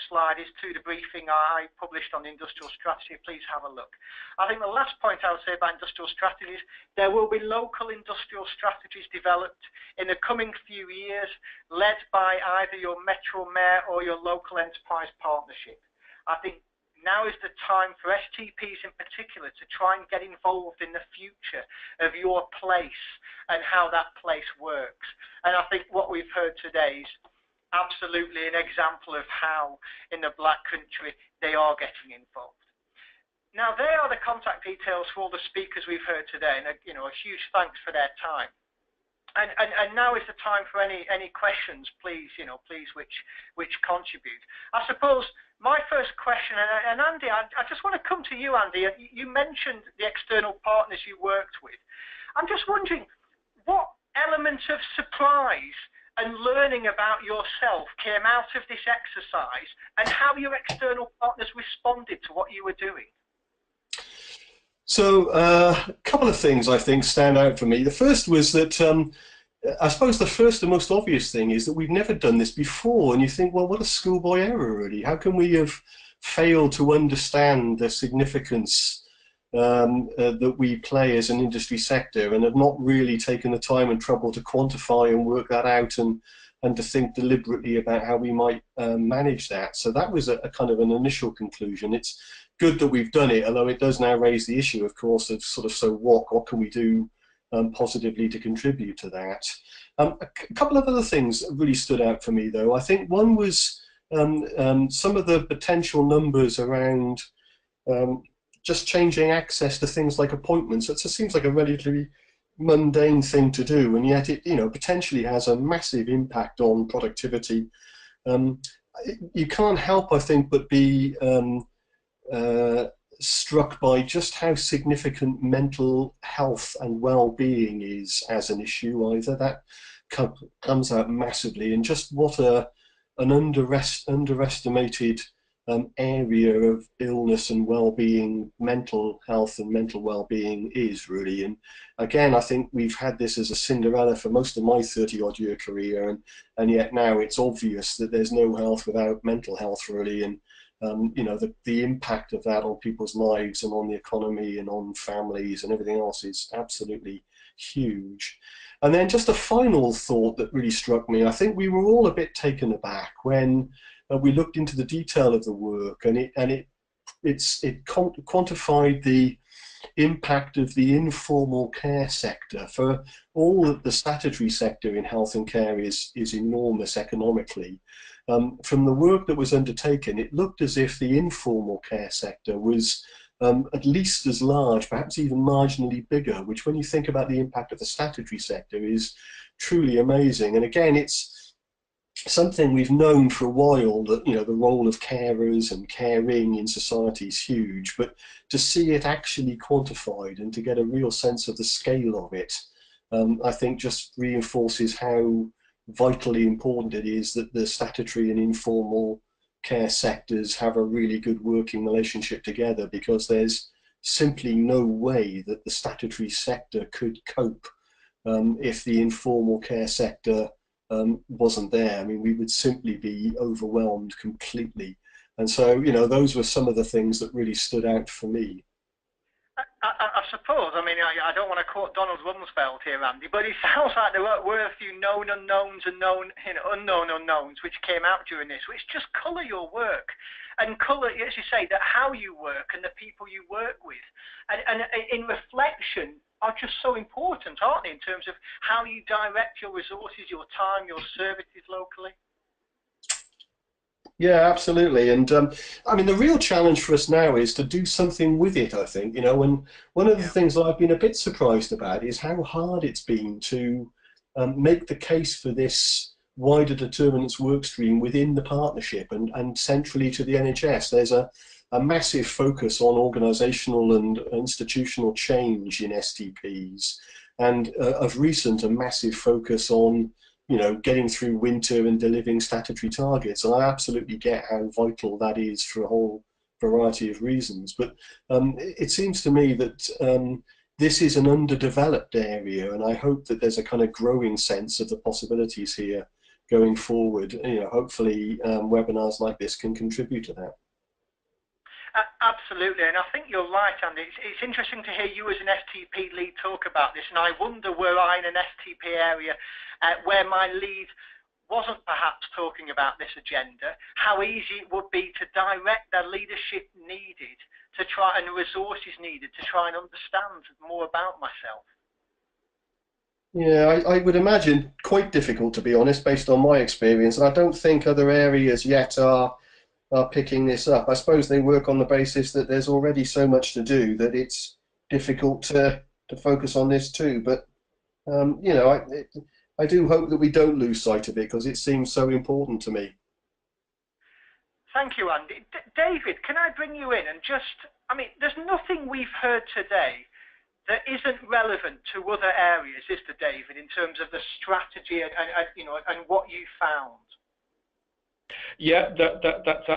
slide is to the briefing I published on industrial strategy. Please have a look. I think the last point I would say about industrial strategies, there will be local industrial strategies developed in the coming few years, led by either your Metro Mayor or your local enterprise partnership. I think now is the time for STPs in particular to try and get involved in the future of your place and how that place works. And I think what we've heard today is absolutely an example of how in the Black Country they are getting involved. Now, there are the contact details for all the speakers we've heard today, and a huge thanks for their time. And now is the time for any questions, please, please which contribute. I suppose my first question, and Andy, I just want to come to you, Andy. You mentioned the external partners you worked with. I'm just wondering what element of surprise and learning about yourself came out of this exercise, and how your external partners responded to what you were doing. So a couple of things I think stand out for me. The first was that I suppose the first and most obvious thing is that we've never done this before, and you think, well, what a schoolboy error, really. How can we have failed to understand the significance that we play as an industry sector, and have not really taken the time and trouble to quantify and work that out, and to think deliberately about how we might manage that. So that was a kind of an initial conclusion. It's good that we've done it, although it does now raise the issue, of course, of sort of, so what can we do positively to contribute to that. A couple of other things really stood out for me, though. I think one was some of the potential numbers around just changing access to things like appointments. It just seems like a relatively mundane thing to do, and yet it potentially has a massive impact on productivity. You can't help, I think, but be struck by just how significant mental health and well-being is as an issue. Either that comes out massively, and just what an underestimated area of illness and well-being, mental health and mental well-being is, really. And again, I think we've had this as a Cinderella for most of my 30-odd year career, and yet now it's obvious that there's no health without mental health, really. And the impact of that on people's lives and on the economy and on families and everything else is absolutely huge. And then just a final thought that really struck me, I think we were all a bit taken aback when we looked into the detail of the work, and it quantified the impact of the informal care sector. For all that the statutory sector in health and care is enormous economically. From the work that was undertaken, it looked as if the informal care sector was at least as large, perhaps even marginally bigger, which, when you think about the impact of the statutory sector, is truly amazing. And again, it's something we've known for a while, that the role of carers and caring in society is huge, but to see it actually quantified and to get a real sense of the scale of it, I think just reinforces how vitally important it is that the statutory and informal care sectors have a really good working relationship together, because there's simply no way that the statutory sector could cope if the informal care sector wasn't there. I mean, we would simply be overwhelmed completely. And so, those were some of the things that really stood out for me. I suppose, I mean, I don't want to quote Donald Rumsfeld here, Andy, but it sounds like there were a few known unknowns and unknown unknowns which came out during this, which just colour your work, and colour, as you say, that how you work and the people you work with, and in reflection, are just so important, aren't they, in terms of how you direct your resources, your time, your services locally? Yeah, absolutely. And I mean, the real challenge for us now is to do something with it, I think. And one of the things that I've been a bit surprised about is how hard it's been to make the case for this wider determinants work stream within the partnership and centrally to the NHS. There's a massive focus on organisational and institutional change in STPs, and of recent a massive focus on getting through winter and delivering statutory targets. And I absolutely get how vital that is for a whole variety of reasons. But it seems to me that this is an underdeveloped area, and I hope that there's a kind of growing sense of the possibilities here going forward. Hopefully webinars like this can contribute to that. Absolutely, and I think you're right, Andy. It's interesting to hear you as an STP lead talk about this, and I wonder were I in an STP area where my lead wasn't perhaps talking about this agenda, how easy it would be to direct the leadership needed to try and the resources needed to try and understand more about myself. Yeah, I would imagine quite difficult, to be honest, based on my experience, and I don't think other areas yet are picking this up. I suppose they work on the basis that there's already so much to do that it's difficult to focus on this too. But I do hope that we don't lose sight of it, because it seems so important to me. Thank you, Andy. David, can I bring you in and there's nothing we've heard today that isn't relevant to other areas, is there, David, in terms of the strategy and what you found? Yeah, that's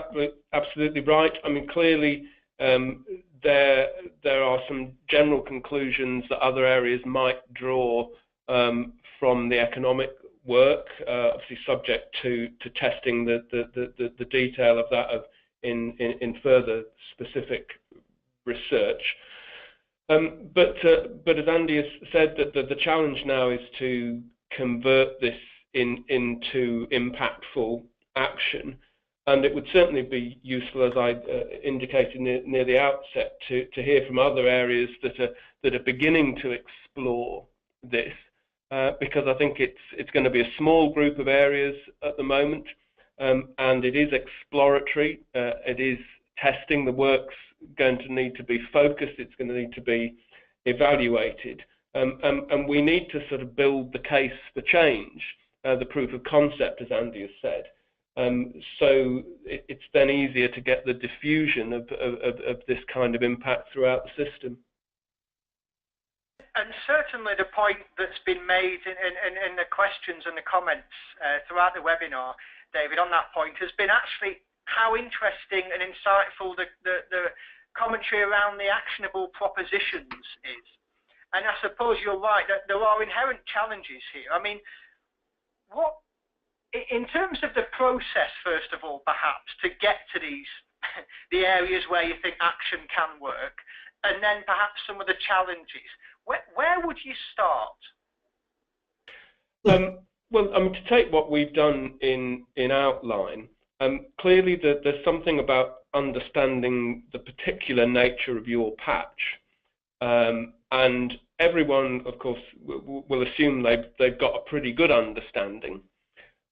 absolutely right. I mean, clearly there are some general conclusions that other areas might draw from the economic work, obviously subject to testing the detail of that in further specific research. But as Andy has said, that the challenge now is to convert this into impactful action, and it would certainly be useful, as I indicated near the outset, to hear from other areas that are beginning to explore this, because I think it's going to be a small group of areas at the moment, and it is exploratory. It is testing. The work's going to need to be focused. It's going to need to be evaluated, and we need to sort of build the case for change, the proof of concept, as Andy has said. So it's then easier to get the diffusion of this kind of impact throughout the system. And certainly the point that's been made in the questions and the comments throughout the webinar, David, on that point has been actually how interesting and insightful the commentary around the actionable propositions is. And I suppose you're right that there are inherent challenges here. I mean, in terms of the process, first of all, perhaps, to get to the areas where you think action can work, and then perhaps some of the challenges, where would you start? Well, I mean, to take what we've done in outline, clearly there's something about understanding the particular nature of your patch, and everyone, of course, will assume they've got a pretty good understanding.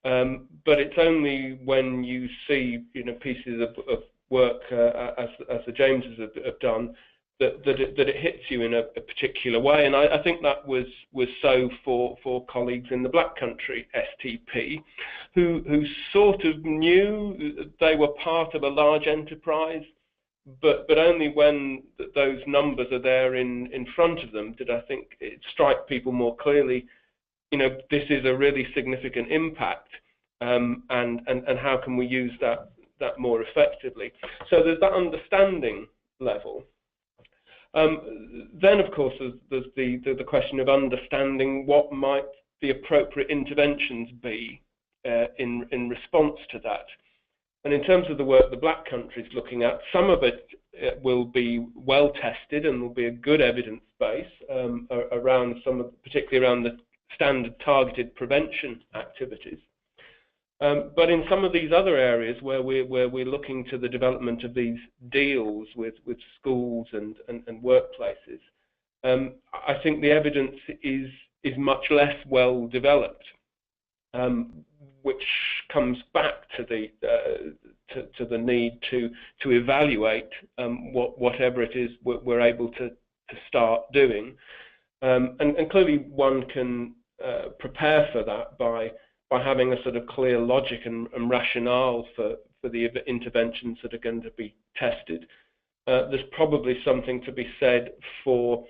But it's only when you see pieces of work as the Jameses have done that it hits you in a particular way, and I think that was so for colleagues in the Black Country STP, who sort of knew they were part of a large enterprise, but only when those numbers are there in front of them did I think it strike people more clearly. This is a really significant impact, and how can we use that more effectively? So there's that understanding level. Then, of course, there's the question of understanding what might the appropriate interventions be in response to that. And in terms of the work the Black Country is looking at, some of it will be well tested and will be a good evidence base around particularly around the standard targeted prevention activities. But in some of these other areas where we're looking to the development of these deals with schools and workplaces, I think the evidence is much less well developed, which comes back to the need to evaluate whatever it is we're able to start doing, and clearly one can prepare for that by having a sort of clear logic and rationale for the interventions that are going to be tested. There's probably something to be said for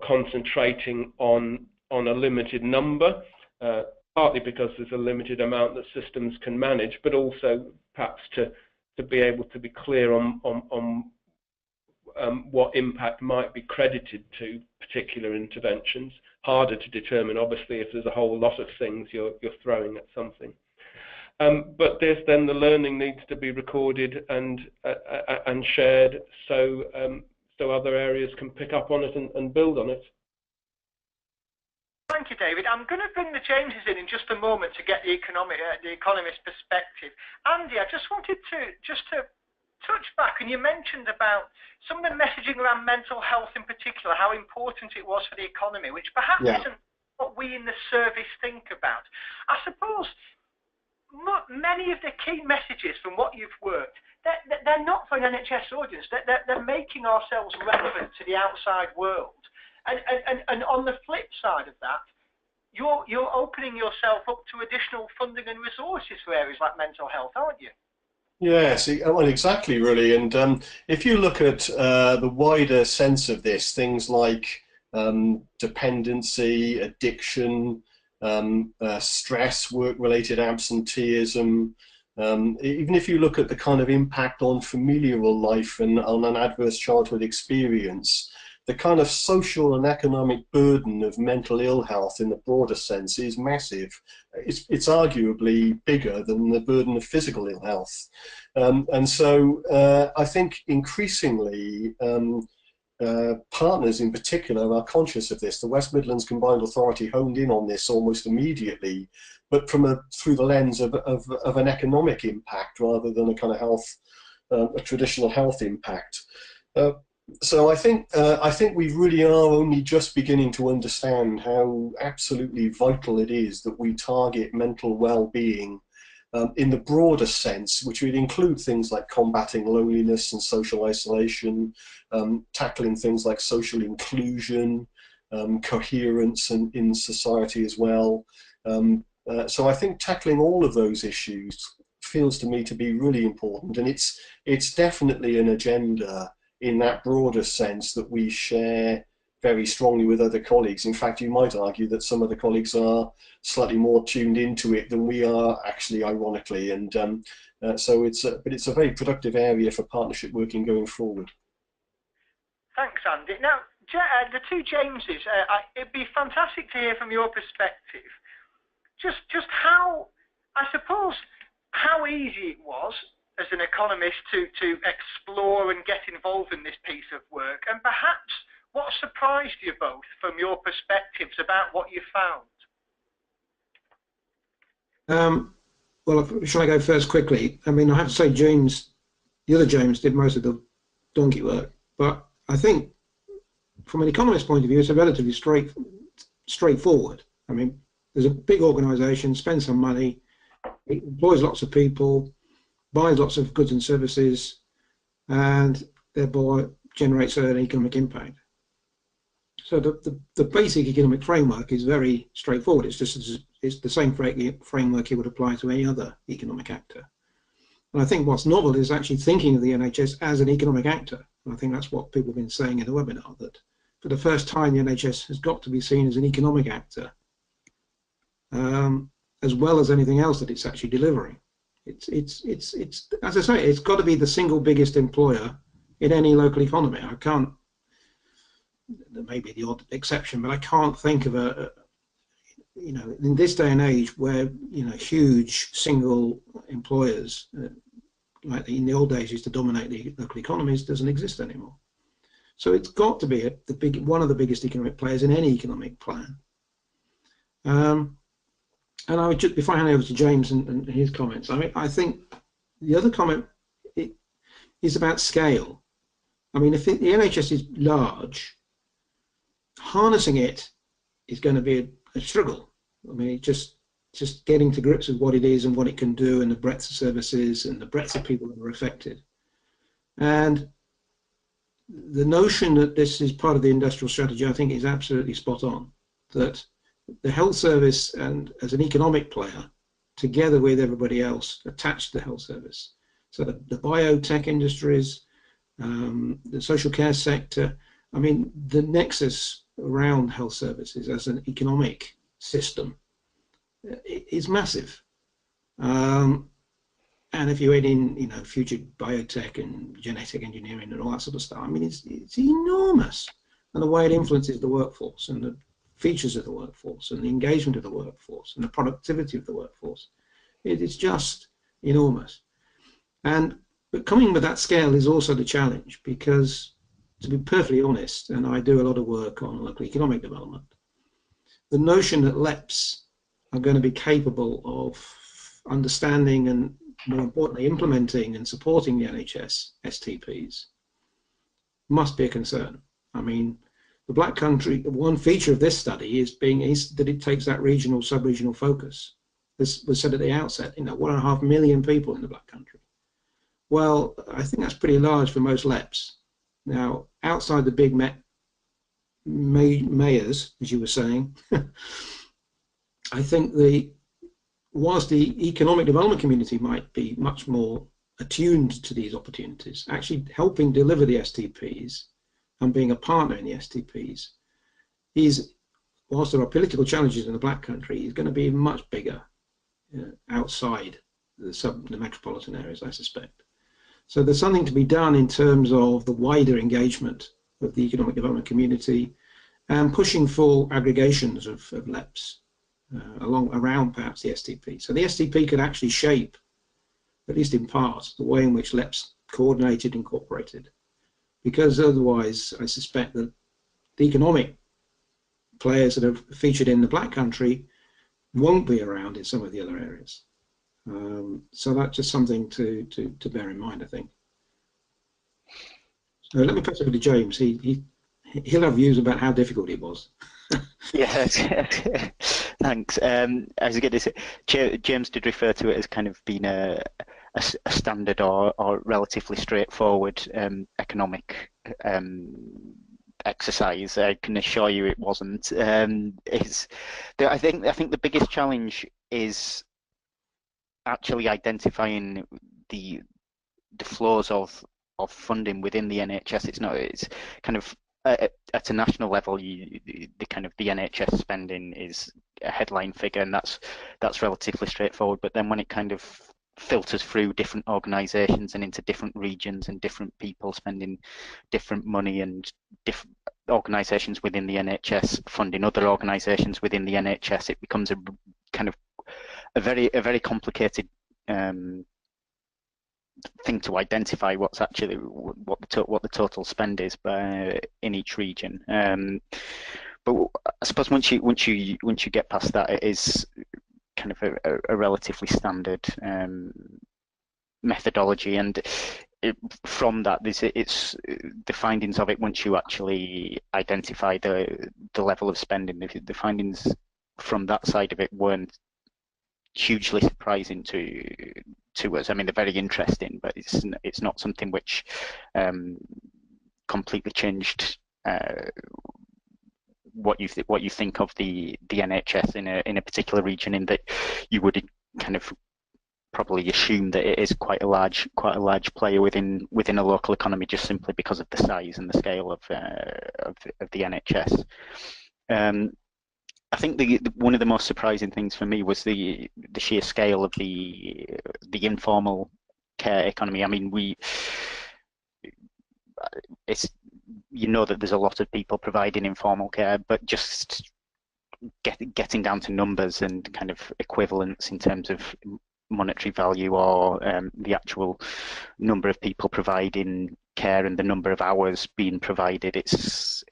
concentrating on a limited number, partly because there's a limited amount that systems can manage, but also perhaps to be able to be clear on what impact might be credited to particular interventions. Harder to determine, obviously, if there's a whole lot of things you're throwing at something. But then the learning needs to be recorded and shared, so other areas can pick up on it and build on it. Thank you, David. I'm going to bring the Jameses in just a moment to get the economist perspective. Andy, I just wanted to touch back, and you mentioned about some of the messaging around mental health in particular, how important it was for the economy, which perhaps isn't what we in the service think about. I suppose many of the key messages from what you've worked, they're not for an NHS audience. They're making ourselves relevant to the outside world. And on the flip side of that, you're opening yourself up to additional funding and resources for areas like mental health, aren't you? Yes, well, exactly, really. And if you look at the wider sense of this, things like dependency, addiction, stress, work-related absenteeism, even if you look at the kind of impact on familial life and on an adverse childhood experience, the kind of social and economic burden of mental ill health in the broader sense is massive. It's arguably bigger than the burden of physical ill health. And so I think increasingly partners in particular are conscious of this. The West Midlands Combined Authority honed in on this almost immediately, but through the lens of an economic impact rather than a kind of health, a traditional health impact. So I think we really are only just beginning to understand how absolutely vital it is that we target mental well-being in the broader sense, which would include things like combating loneliness and social isolation, tackling things like social inclusion, coherence in society as well. So I think tackling all of those issues feels to me to be really important, and it's definitely an agenda in that broader sense that we share very strongly with other colleagues. In fact, you might argue that some of the colleagues are slightly more tuned into it than we are, actually, ironically. And so but it's a very productive area for partnership working going forward. Thanks, Andy. Now, the two Jameses, it'd be fantastic to hear from your perspective, just how, I suppose, how easy it was as an economist to explore and get involved in this piece of work, and perhaps what surprised you both from your perspectives about what you found? Well, shall I go first quickly? I mean, I have to say the other James did most of the donkey work, but I think from an economist's point of view, it's a relatively straightforward. I mean, there's a big organisation, spends some money, it employs lots of people, buys lots of goods and services, and thereby generates an economic impact. So the basic economic framework is very straightforward. It's the same framework you would apply to any other economic actor. And I think what's novel is actually thinking of the NHS as an economic actor. And I think that's what people have been saying in the webinar, that for the first time the NHS has got to be seen as an economic actor, as well as anything else that it's actually delivering. It's as I say, it's got to be the single biggest employer in any local economy. I can't, there may be the odd exception, but I can't think of in this day and age where, huge single employers, like in the old days used to dominate the local economies, doesn't exist anymore. So it's got to be one of the biggest economic players in any economic plan. And I would just, before I hand over to James and his comments, I think the other comment is about scale. I mean, if the NHS is large, harnessing it is going to be a struggle. I mean, just getting to grips with what it is and what it can do, and the breadth of services and the breadth of people that are affected. And the notion that this is part of the industrial strategy, I think, is absolutely spot on. That the health service, and as an economic player, together with everybody else attached to the health service, so the biotech industries, the social care sector, I mean, the nexus around health services as an economic system is massive. And if you add in, you know, future biotech and genetic engineering and all that sort of stuff, I mean, it's enormous. And the way it influences the workforce and the features of the workforce and the engagement of the workforce and the productivity of the workforce, it is just enormous. But coming with that scale is also the challenge, because to be perfectly honest, and I do a lot of work on local economic development, the notion that LEPs are going to be capable of understanding and, more importantly, implementing and supporting the NHS STPs must be a concern. I mean, the Black Country, one feature of this study is that it takes that regional, sub-regional focus. This was said at the outset, you know, 1.5 million people in the Black Country. Well, I think that's pretty large for most LEPs. Now, outside the big mayors, as you were saying, I think whilst the economic development community might be much more attuned to these opportunities, actually helping deliver the STPs and being a partner in the STPs whilst there are political challenges in the Black Country, is going to be much bigger outside the metropolitan areas, I suspect. So there's something to be done in terms of the wider engagement of the economic development community and pushing for aggregations of LEPs around perhaps the STP. So the STP could actually shape, at least in part, the way in which LEPs coordinated and incorporated. Because otherwise, I suspect that the economic players that are featured in the Black Country won't be around in some of the other areas. So that's just something to bear in mind, I think. So let me pass over to James. He'll have views about how difficult it was. Yes, thanks. I was going to say, James did refer to it as kind of being a standard or relatively straightforward economic exercise. I can assure you it wasn't. I think the biggest challenge is actually identifying the flows of funding within the NHS. It's kind of at a national level, the NHS spending is a headline figure, and that's relatively straightforward. But then when it kind of filters through different organisations and into different regions and different people spending different money, and different organisations within the NHS funding other organisations within the NHS, it becomes a kind of a very complicated thing to identify what's actually what the total spend is in each region. But I suppose once you get past that, it is kind of a relatively standard methodology, and from that, it's the findings of it. Once you actually identify the level of spending, the findings from that side of it weren't hugely surprising to us. I mean, they're very interesting, but it's not something which completely changed what you think of the NHS in a particular region, in that you would kind of probably assume that it is quite a large player within a local economy, just simply because of the size and the scale of the NHS. I think one of the most surprising things for me was the sheer scale of the informal care economy. I mean, you know that there's a lot of people providing informal care, but just getting down to numbers and kind of equivalents in terms of monetary value, or the actual number of people providing care and the number of hours being provided, it's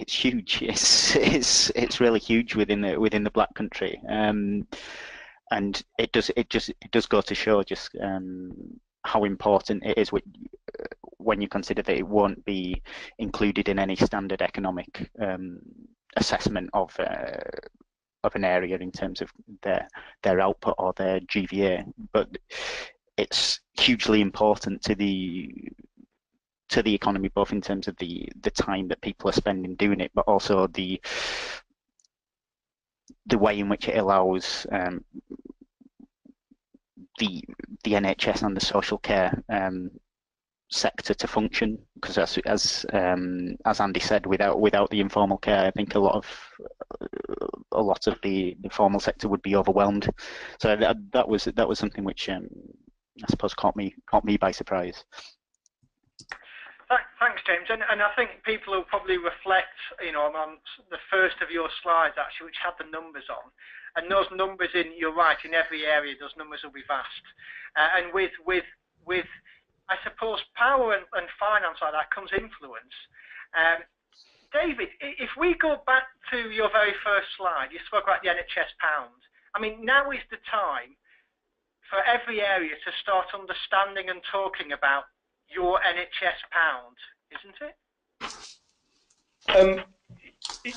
huge. It's really huge within the Black Country, and it does go to show just how important it is when you consider that it won't be included in any standard economic assessment of an area in terms of their output or their GVA, but it's hugely important to the economy, both in terms of the time that people are spending doing it, but also the way in which it allows the NHS and the social care sector to function. Because as Andy said, without the informal care, I think a lot of a lot of the formal sector would be overwhelmed. So that was something which I suppose caught me by surprise. Thanks, James. And I think people will probably reflect, on the first of your slides actually, which had the numbers on. And those numbers, you're right, in every area, those numbers will be vast. And with I suppose power and finance like that comes influence. David, if we go back to your very first slide, you spoke about the NHS pound. I mean, now is the time for every area to start understanding and talking about your NHS pound, isn't it?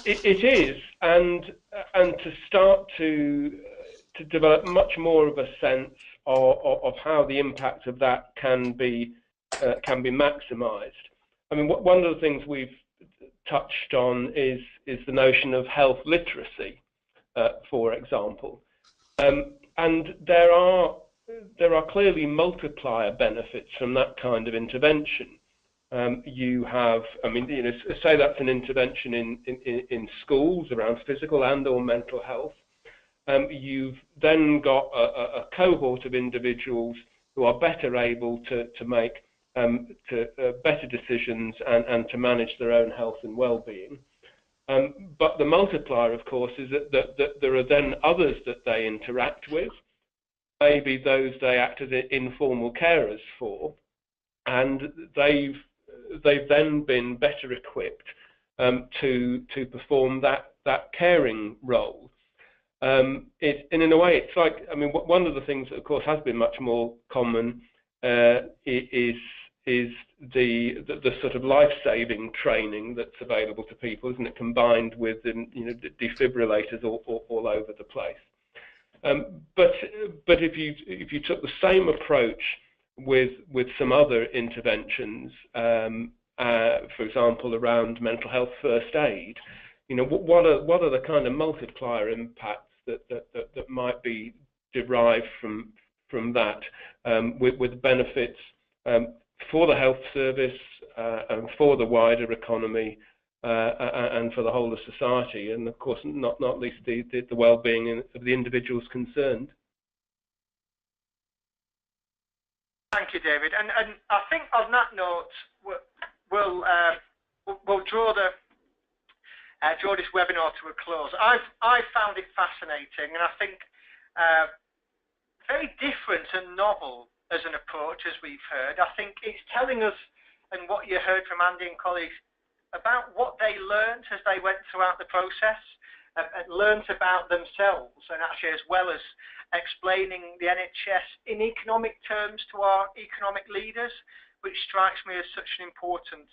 It is, and to start to develop much more of a sense of how the impact of that can be maximised. I mean, one of the things we've touched on is the notion of health literacy, for example, and there are clearly multiplier benefits from that kind of intervention. You have, say that's an intervention in schools around physical and/or mental health. You've then got a cohort of individuals who are better able to make better decisions and to manage their own health and well-being. But the multiplier, of course, is that there are then others that they interact with, maybe those they act as informal carers for, and they've then been better equipped to perform that caring role. And in a way, it's like, one of the things that, of course, has been much more common is the sort of life-saving training that's available to people, isn't it? Combined with defibrillators all over the place. But if you took the same approach with some other interventions, for example, around mental health first aid, what are the kind of multiplier impacts that might be derived from that, with benefits for the health service and for the wider economy and for the whole of society, and of course not least the well-being of the individuals concerned. Thank you, David. And I think on that note, we'll draw this webinar to a close. I've found it fascinating, and I think very different and novel as an approach, as we've heard. I think it's telling us, and what you heard from Andy and colleagues, about what they learned as they went throughout the process, and learned about themselves, and actually as well as explaining the NHS in economic terms to our economic leaders, which strikes me as such an important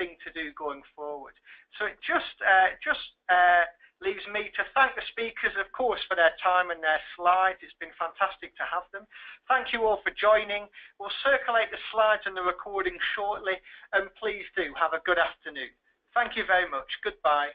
thing to do going forward. So it just leaves me to thank the speakers, of course, for their time and their slides. It's been fantastic to have them. Thank you all for joining. We'll circulate the slides and the recording shortly, and please do have a good afternoon. Thank you very much. Goodbye.